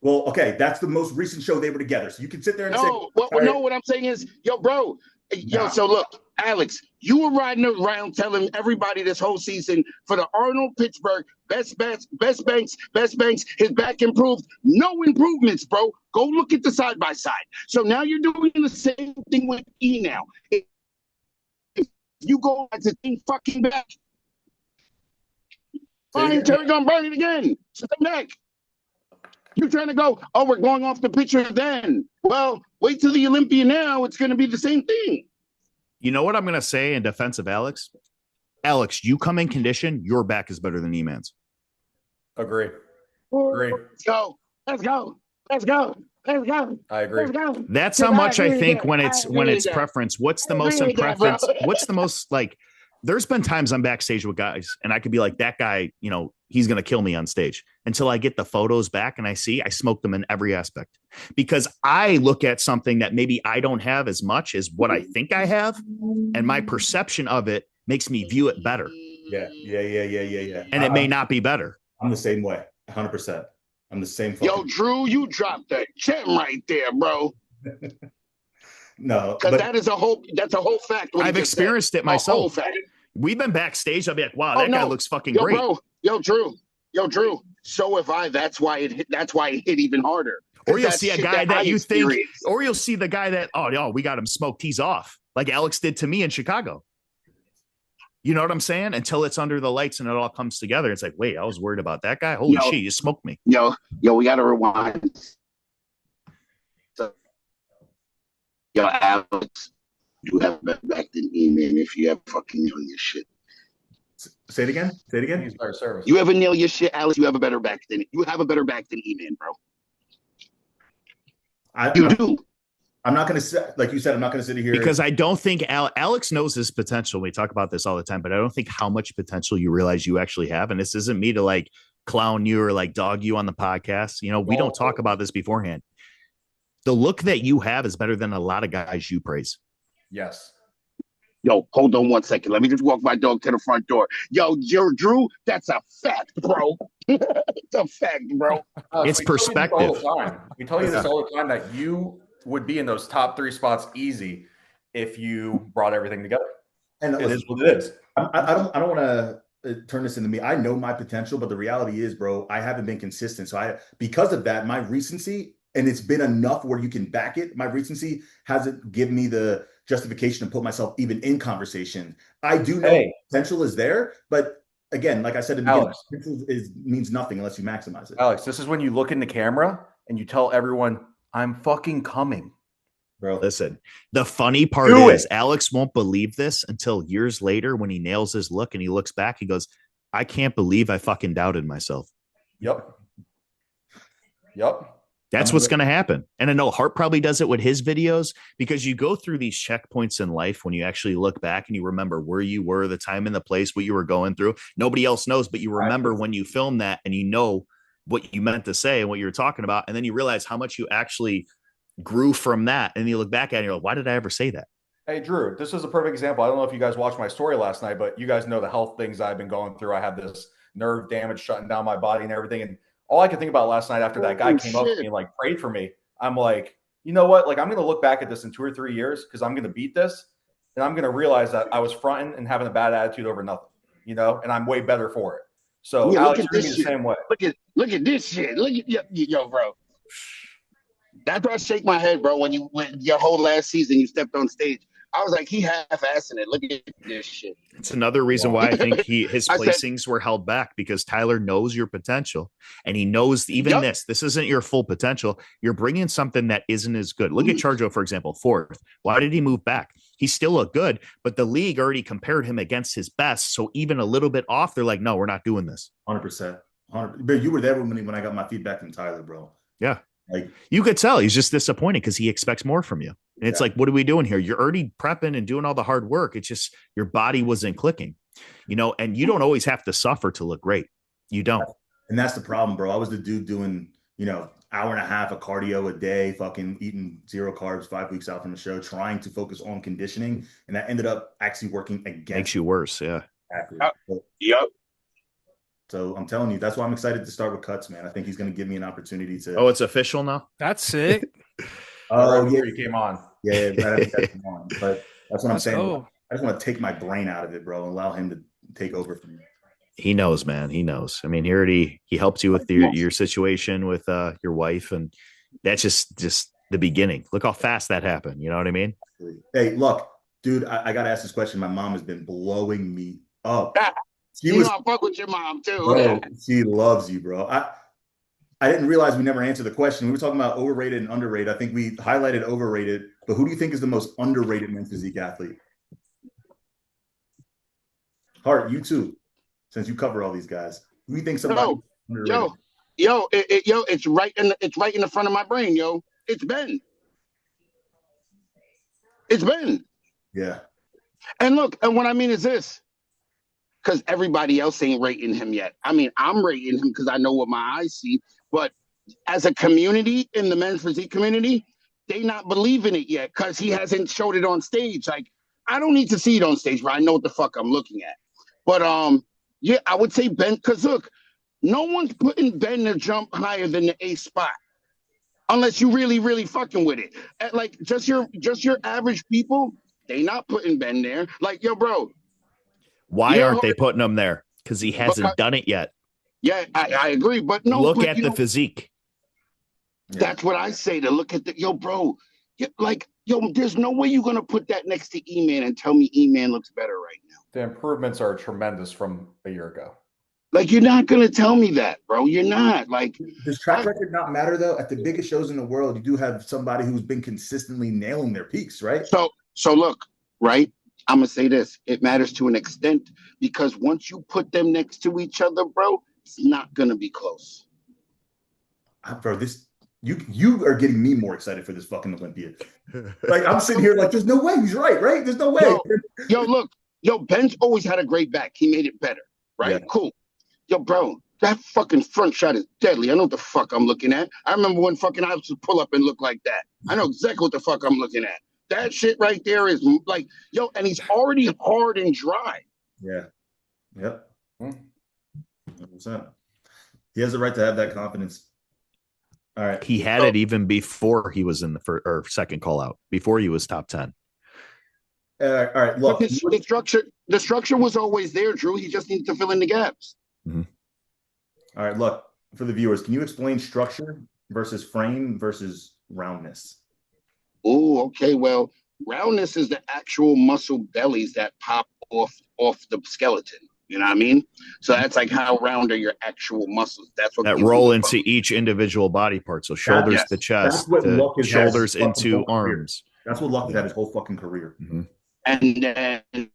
Well, okay, that's the most recent show they were together. So you can sit there and say, what I'm saying is, bro. So look, Alex, you were riding around telling everybody this whole season for the Arnold Pittsburgh, best banks, his back improved. No improvements, bro. Go look at the side by side. So now you're doing the same thing with E now. If you go at the same fucking back, Ryan Terry gonna burn it again. Sit back. You're trying to go, we're going off the picture then. Well, wait till the Olympia now. It's going to be the same thing. You know what I'm going to say in defense of Alex? Alex, you come in condition, your back is better than E-Man's. Agree. Let's go. I agree. That's how much I think when it's preference. What's the most in preference? What's the most like? There's been times I'm backstage with guys and I could be like, that guy, he's going to kill me on stage until I get the photos back and I smoke them in every aspect because I look at something that maybe I don't have as much as what I think I have. And my perception of it makes me view it better. Yeah. And it may not be better. I'm the same way. 100%. I'm the same. Yo, Drew, you dropped that gem right there, bro. No, because that's a whole fact. I've experienced it myself. We've been backstage. I'll be like, wow, that guy looks fucking great. Bro. Yo, Drew. So have I. That's why it hit even harder. Or you'll see a guy that you think, or you'll see the guy that, we got him smoked. He's off, like Alex did to me in Chicago. You know what I'm saying? Until it's under the lights and it all comes together. It's like, wait, I was worried about that guy. Holy shit, you smoked me. Yo, we got to rewind. So, yo, Alex, you have better back than me, man, if you ever fucking nail your shit. Say it again. Say it again. He's better service. You ever nail your shit, Alex? You have a better back than E-Man, bro. You do. I'm not going to sit, like you said, I'm not going to sit here. Because I don't think Alex knows his potential. We talk about this all the time, but I don't think how much potential you realize you actually have. And this isn't me to like clown you or like dog you on the podcast. You know, we don't talk about this beforehand. The look that you have is better than a lot of guys you praise. Yes. Yo, hold on 1 second. Let me just walk my dog to the front door. Yo, Drew, that's a fact, bro. It's a fact, bro. It's perspective. We tell you this all the time that you would be in those top 3 spots easy if you brought everything together. And it is what it is. I don't want to turn this into me. I know my potential, but the reality is, bro, I haven't been consistent. So because of that, my recency, and it's been enough where you can back it. My recency hasn't given me the justification to put myself even in conversation. I do know potential is there, but again, like I said, potential means nothing unless you maximize it. Alex, this is when you look in the camera and you tell everyone, I'm fucking coming. Bro, listen, the funny part is Alex won't believe this until years later when he nails his look and he looks back, he goes, I can't believe I fucking doubted myself. Yep. That's what's going to happen. And I know Hart probably does it with his videos because you go through these checkpoints in life when you actually look back and you remember where you were, the time and the place, what you were going through. Nobody else knows, but you remember when you filmed that and you know what you meant to say and what you were talking about. And then you realize how much you actually grew from that. And you look back at it and you're like, why did I ever say that? Hey, Drew, this is a perfect example. I don't know if you guys watched my story last night, but you guys know the health things I've been going through. I have this nerve damage shutting down my body and everything. And all I could think about last night after that guy came up to me and like prayed for me, I'm like, you know what? Like, I'm going to look back at this in 2 or 3 years because I'm going to beat this. And I'm going to realize that I was fronting and having a bad attitude over nothing, you know, and I'm way better for it. So Alex, you're the same way. Look at this shit. Look at yo, bro. That's why I shake my head, bro. When your whole last season you stepped on stage, I was like, he half-assing it. Look at this shit. It's another reason why I think his placings were held back because Tyler knows your potential and he knows even this isn't your full potential. You're bringing something that isn't as good. Look at Charjo, for example, 4th. Why did he move back? He still looked good, but the league already compared him against his best. So even a little bit off, they're like, no, we're not doing this. 100%. But you were there when I got my feedback from Tyler, bro. Yeah. Like, you could tell he's just disappointed because he expects more from you. And it's like, what are we doing here? You're already prepping and doing all the hard work. It's just your body wasn't clicking, you know, and you don't always have to suffer to look great. You don't. And that's the problem, bro. I was the dude doing, you know, hour and a half of cardio a day, fucking eating 0 carbs 5 weeks out from the show, trying to focus on conditioning. And that ended up actually working against. Makes you worse. Yeah. Yep. So I'm telling you, that's why I'm excited to start with Cutz, man. I think he's going to give me an opportunity to. Oh, it's official now? That's it. Oh, yeah. He came on. Yeah, right after came on. But that's what I'm saying. I just want to take my brain out of it, bro, and allow him to take over from me. He knows, man. He knows. I mean, he helped you with your situation with your wife, and that's just the beginning. Look how fast that happened. You know what I mean? Hey, look, dude, I got to ask this question. My mom has been blowing me up. You know I fuck with your mom too. Bro, she loves you, bro. I didn't realize we never answered the question. We were talking about overrated and underrated. I think we highlighted overrated, but who do you think is the most underrated men's physique athlete? Hart, you too, since you cover all these guys. Who do you think somebody underrated? It's right in the front of my brain, yo. It's Ben. Yeah. And look, and what I mean is this. Because everybody else ain't rating him yet. I mean, I'm rating him because I know what my eyes see. But as a community in the men's physique community, they not believing it yet because he hasn't showed it on stage. Like, I don't need to see it on stage, but I know what the fuck I'm looking at. But yeah, I would say Ben. Because look, no one's putting Ben to jump higher than the A spot, unless you really, really fucking with it. Like just your average people, they not putting Ben there. Like, yo, bro. Why aren't they putting him there? Because he hasn't done it yet. Yeah, I agree. But no, look at the physique. That's what I say. To look at bro. Like, yo, there's no way you're gonna put that next to E-Man and tell me E-Man looks better right now. The improvements are tremendous from a year ago. Like, you're not gonna tell me that, bro. You're not. Like, does track record not matter though? At the biggest shows in the world, you do have somebody who's been consistently nailing their peaks, right? So look, right? I'm gonna say this. It matters to an extent because once you put them next to each other, bro, it's not gonna be close. Bro, you are getting me more excited for this fucking Olympia. Like I'm sitting here like, there's no way he's right? There's no way. Look, Ben's always had a great back. He made it better, right? Yeah. Cool. Yo, bro, that fucking front shot is deadly. I know what the fuck I'm looking at. I remember when fucking I used to pull up and look like that. I know exactly what the fuck I'm looking at. That shit right there is like, yo, and he's already hard and dry. Yeah. Yep. 100%. He has the right to have that confidence. All right. He had it even before he was in the first or second call out, before he was top 10. All right. Look, the structure was always there, Drew. He just needed to fill in the gaps. Mm-hmm. All right. Look, for the viewers, can you explain structure versus frame versus roundness? Oh, okay. Well, roundness is the actual muscle bellies that pop off the skeleton. You know what I mean? So that's like how round are your actual muscles. That's what that roll into each individual body part. So shoulders to chest, to shoulders into arms. That's what Luck has had his whole fucking career. Mm-hmm. And then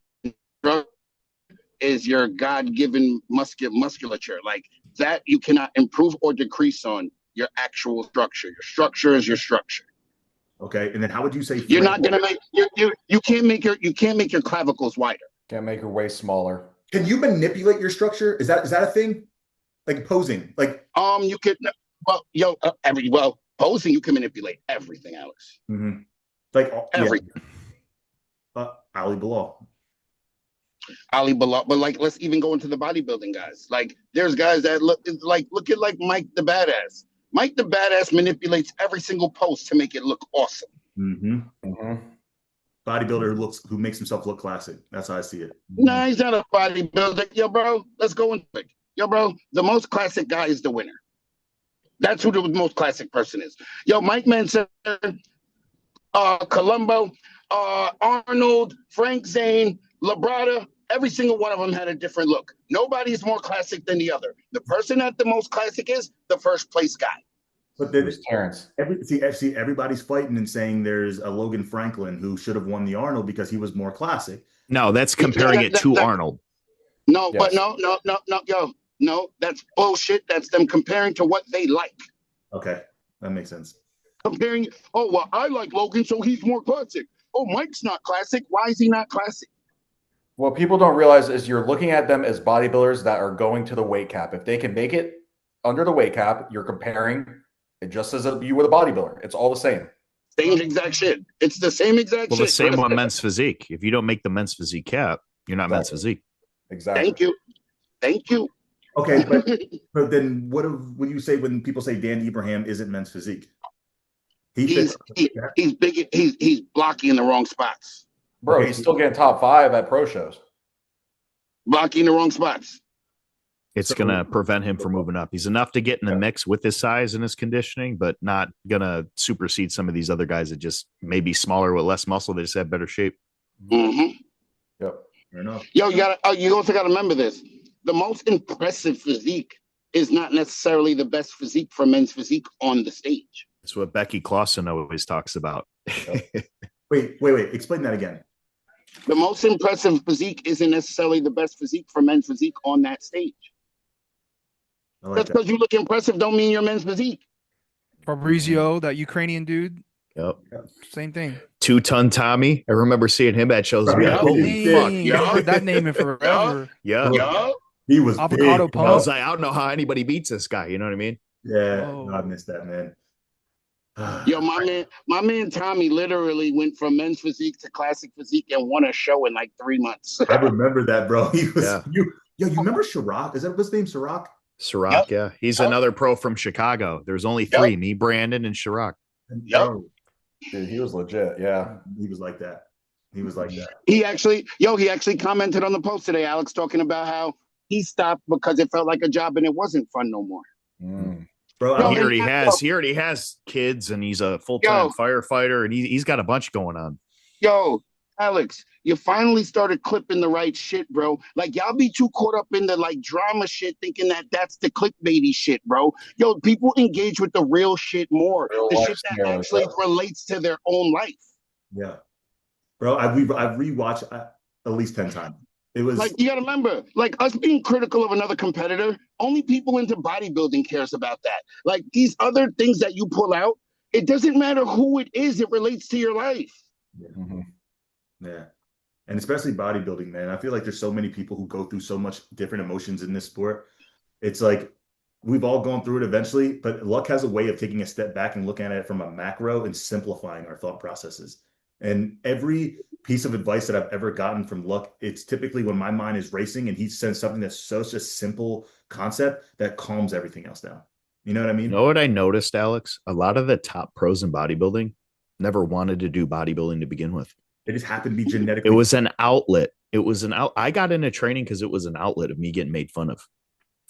is your God-given musculature. Like that you cannot improve or decrease on your actual structure. Your structure is your structure. Okay. And then how would you say you're not gonna make you can't make your clavicles wider. Can't make your waist smaller. Can you manipulate your structure? Is that a thing? Like posing? Like you could posing you can manipulate everything, Alex. Mm-hmm. Like everything. Yeah. Ali Bilal. But like let's even go into the bodybuilding guys. Like there's guys that look at like Mike the Badass. Mike the Badass manipulates every single pose to make it look awesome. Mm-hmm. Mm-hmm. Bodybuilder who makes himself look classic. That's how I see it. Nah, he's not a bodybuilder. Yo, bro, let's go into it. Yo, bro, the most classic guy is the winner. That's who the most classic person is. Yo, Mike Manson, Columbo, Arnold, Frank Zane, Labrada, every single one of them had a different look. Nobody's more classic than the other. The person that the most classic is the first place guy. But then Terrence. Everybody's fighting and saying there's a Logan Franklin who should have won the Arnold because he was more classic. No, that's comparing it to Arnold. No, yes. But no, that's bullshit. That's them comparing to what they like. Okay, that makes sense. Comparing, I like Logan, so he's more classic. Oh, Mike's not classic. Why is he not classic? What people don't realize is you're looking at them as bodybuilders that are going to the weight cap. If they can make it under the weight cap, you're comparing it just as you were the bodybuilder. It's all the same. Same exact shit. It's the same exact shit. Well, the same on men's physique. If you don't make the men's physique cap, you're not men's physique. Exactly. Thank you. Okay, but then what would you say when people say Dan Ibrahim isn't men's physique? He's big. He's blocky in the wrong spots. Bro, he's still getting top 5 at pro shows. Blocking the wrong spots. It's going to prevent him from moving up. He's enough to get in the mix with his size and his conditioning, but not going to supersede some of these other guys that just may be smaller with less muscle. They just have better shape. Mm-hmm. Yep. Fair enough. Yo, you also got to remember this. The most impressive physique is not necessarily the best physique for men's physique on the stage. That's what Becky Clausen always talks about. Wait. Explain that again. The most impressive physique isn't necessarily the best physique for men's physique on that stage. Just because you look impressive don't mean you're men's physique. Fabrizio, that Ukrainian dude. Yep. Same thing. 2-ton Tommy. I remember seeing him at shows. Holy fuck. I heard that name in forever. Yeah. He was avocado big. pump. I was like, I don't know how anybody beats this guy. You know what I mean? Yeah. Oh. I missed that, man. Yo, my man Tommy literally went from men's physique to classic physique and won a show in like 3 months. I remember that, bro. He was you remember Chirac? Is that his name, Chirac? Chirac, yeah. He's another pro from Chicago. There's only 3, me, Brandon, and Chirac. Yep. Dude, he was legit, yeah. He was like that. He actually commented on the post today, Alex, talking about how he stopped because it felt like a job and it wasn't fun no more. Bro, Yo, He already has kids, and he's a full-time firefighter, and he's got a bunch going on. Yo, Alex, you finally started clipping the right shit, bro. Like, y'all be too caught up in the like drama shit, thinking that that's the clickbaity shit, bro. Yo, people engage with the real shit more, Real the life shit that scenarios, actually yeah. relates to their own life. Yeah. Bro, I've rewatched at least 10 times. It was Like, you gotta remember, like us being critical of another competitor, only people into bodybuilding cares about that. Like these other things that you pull out, it doesn't matter who it is, it relates to your life. Yeah. Mm-hmm. Yeah. And especially bodybuilding, man. I feel like there's so many people who go through so much different emotions in this sport. It's like we've all gone through it eventually, but luck has a way of taking a step back and looking at it from a macro and simplifying our thought processes. And every piece of advice that I've ever gotten from Luck, it's typically when my mind is racing and he sends something that's such a simple concept that calms everything else down. You know what I mean? You know what I noticed, Alex? A lot of the top pros in bodybuilding never wanted to do bodybuilding to begin with. It just happened to be genetically. It was an outlet. I got into training because it was an outlet of me getting made fun of.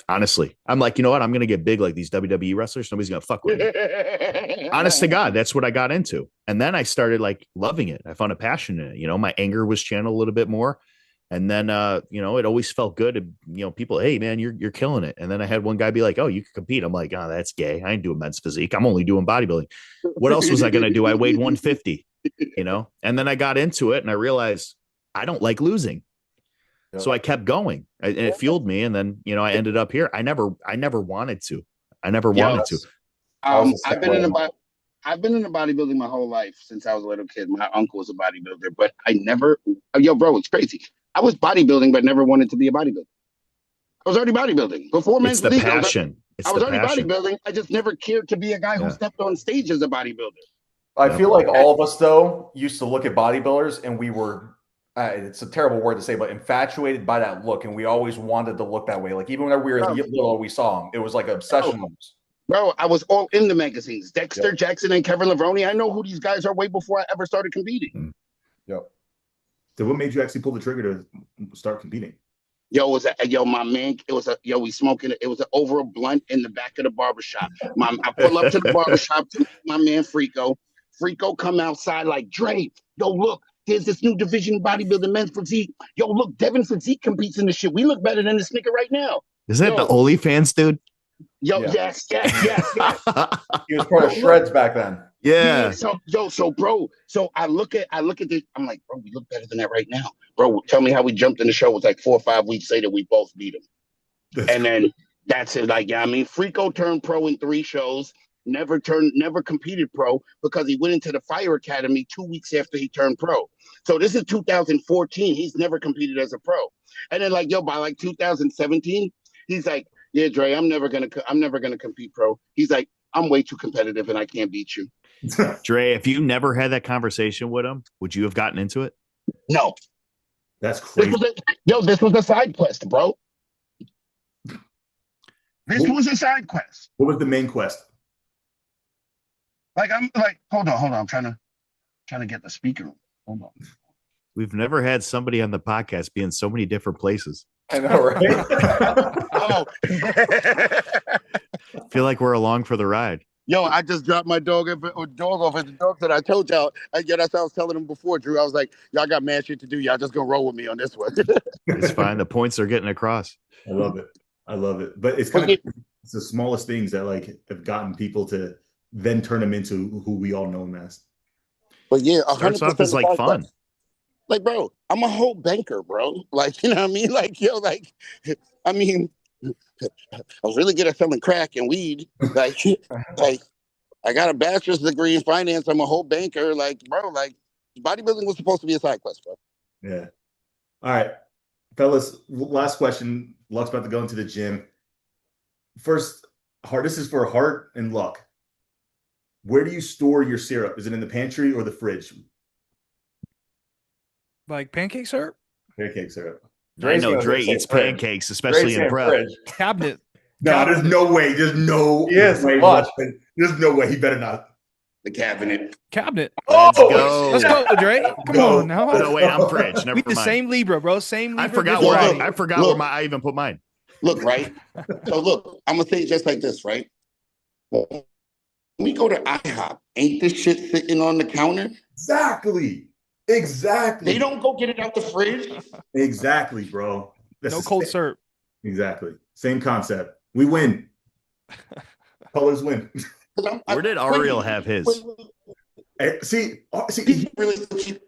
Honestly, I'm like, you know what? I'm going to get big like these WWE wrestlers. Nobody's going to fuck with me. Honest to God, that's what I got into. And then I started like loving it. I found a passion in it. You know, my anger was channeled a little bit more. And then, you know, it always felt good. You know, people, hey, man, you're killing it. And then I had one guy be like, oh, you can compete. I'm like, oh, that's gay. I ain't doing men's physique. I'm only doing bodybuilding. What else was I going to do? I weighed 150, you know, and then I got into it and I realized I don't like losing. So I kept going and it fueled me. And then, you know, I ended up here. I never wanted to. I've been in the bodybuilding my whole life since I was a little kid. My uncle was a bodybuilder, but I never, bro, it's crazy. I was bodybuilding, but never wanted to be a bodybuilder. I was already bodybuilding before men's physique. It's the passion. I was already bodybuilding. I just never cared to be a guy who stepped on stage as a bodybuilder. I feel like all of us, though, used to look at bodybuilders and we were, it's a terrible word to say, but infatuated by that look. And we always wanted to look that way. Like even when we were little, we saw them. It was like an obsession. Bro, I was all in the magazines. Dexter Jackson and Kevin Levrone. I know who these guys are way before I ever started competing. Yep. So what made you actually pull the trigger to start competing? My man, we smoking it. It was an over a blunt in the back of the barbershop. I pull up to the barbershop to my man Frico. Frico come outside like, Dre, yo, look, there's this new division of bodybuilding, men's physique. Yo, look, Devin Physique competes in this shit. We look better than this nigga right now. Is that the OnlyFans dude? Yo, yes. He was part of Shreds back then. Yeah. Bro, I look at this. I'm like, bro, we look better than that right now. Bro, tell me how we jumped in the show. It was like 4 or 5 weeks later, we both beat him. And then that's it. Like, yeah, I mean, Frico turned pro in 3 shows. Never competed pro because he went into the fire academy 2 weeks after he turned pro. So this is 2014. He's never competed as a pro. And then by like 2017, he's like, yeah, Dre, I'm never gonna compete pro. He's like, I'm way too competitive and I can't beat you. Dre, if you never had that conversation with him, would you have gotten into it? No. That's crazy. This was a side quest, bro. This was a side quest. What was the main quest? Hold on. I'm trying to get the speaker. Hold on. We've never had somebody on the podcast be in so many different places. I know, right? Oh. I feel like we're along for the ride. Yo, I just dropped my dog off at the dog that I told y'all. That's what I was telling them before, Drew. I was like, y'all got mad shit to do. Y'all just gonna roll with me on this one. It's fine. The points are getting across. I love it. But it's kind of it's the smallest things that have gotten people to then turn them into who we all know them as. But yeah, starts off as like fun. Like, bro, I'm a whole banker, bro. Like, you know what I mean? Like, yo, like, I mean, I was really good at selling crack and weed. Like, I got a bachelor's degree in finance. I'm a whole banker. Like, bro, like, bodybuilding was supposed to be a side quest, bro. Yeah. All right, fellas, last question. Luck's about to go into the gym. First, this is for Heart and Luck. Where do you store your syrup? Is it in the pantry or the fridge? Like pancake syrup? Pancake syrup. I know Dre eats pancakes, especially in prep. Cabinet. No, there's no way. There's no way. There's no way. He better not. The cabinet. Let's go. Let's go, Dre. Come on now. No, wait, I'm fridge. Never We mind. the same Libra, bro. Same Libra. I forgot where I even put mine. Look, right? So look, I'm gonna say it just like this, right? Well, when we go to IHOP, ain't this shit sitting on the counter? Exactly. They don't go get it out the fridge. Exactly, bro. That's No the cold same- syrup. Exactly. Same concept. We win. Colors win. Where did Ariel have his? See,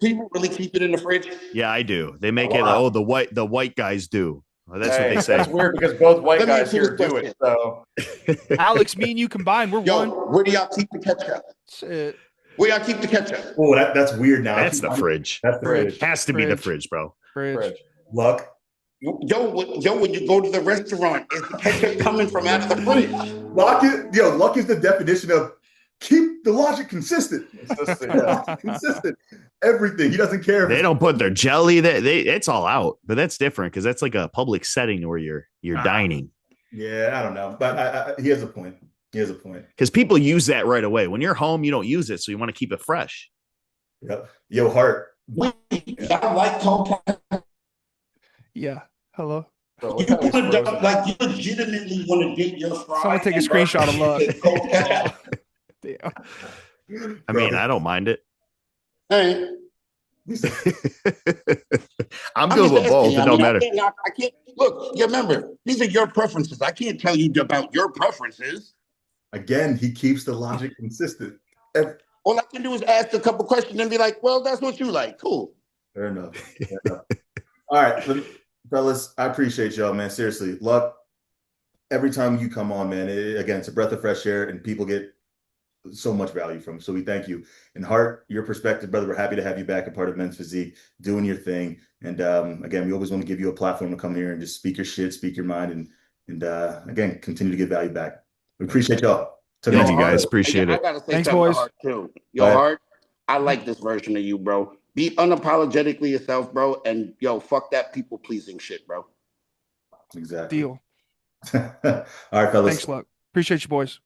People really keep it in the fridge. Yeah, I do. They make it. Oh, the white guys do. Well, that's what Hey, they say. that's weird because both white Let me guys ask you here this do it. question. So Alex, me and you combined, we're Yo, one. where do y'all keep the ketchup? Shit. Where y'all keep the ketchup? oh, that's weird now. That's the fridge. That's the Fridge. fridge. Has to be the fridge, bro. Fridge. Luck. Yo, when you go to the restaurant, is the ketchup coming from out of the fridge? Luck is the definition of keep the logic consistent. yeah. Consistent. Everything. He doesn't care. They don't put their jelly there. It's all out, but that's different because that's like a public setting where you're dining. Yeah, I don't know, but he has a point. He has a point. Because people use that right away. When you're home, you don't use it, so you want to keep it fresh. Yep. Yo, Hart. Y'all like Coke? Yeah. Hello. So You what kind of want to like you legitimately want to dip your fries? Someone take a and screenshot of luck. Coke ketchup? Damn. I mean, I don't mind it. Hey, I'm good with both. It don't matter. I can't look. You remember, these are your preferences. I can't tell you about your preferences. Again, he keeps the logic consistent. All I can do is ask a couple questions and be like, "Well, that's what you like. Cool." Fair enough. All right, fellas, I appreciate y'all, man. Seriously, Luck, every time you come on, man, again, it's a breath of fresh air and people get so much value from it. So we thank you. And Hart, your perspective, brother, we're happy to have you back a part of Men's Physique, doing your thing. And again, we always want to give you a platform to come here and just speak your shit, speak your mind, and again, continue to give value back. We appreciate y'all. Thank you, guys. Appreciate I it. gotta say Thanks, something to boys. Hart too. Yo, Hart, I like this version of you, bro. Be unapologetically yourself, bro. And yo, fuck that people pleasing shit, bro. Exactly. Deal. All right, fellas. Thanks, Luck. Appreciate you, boys.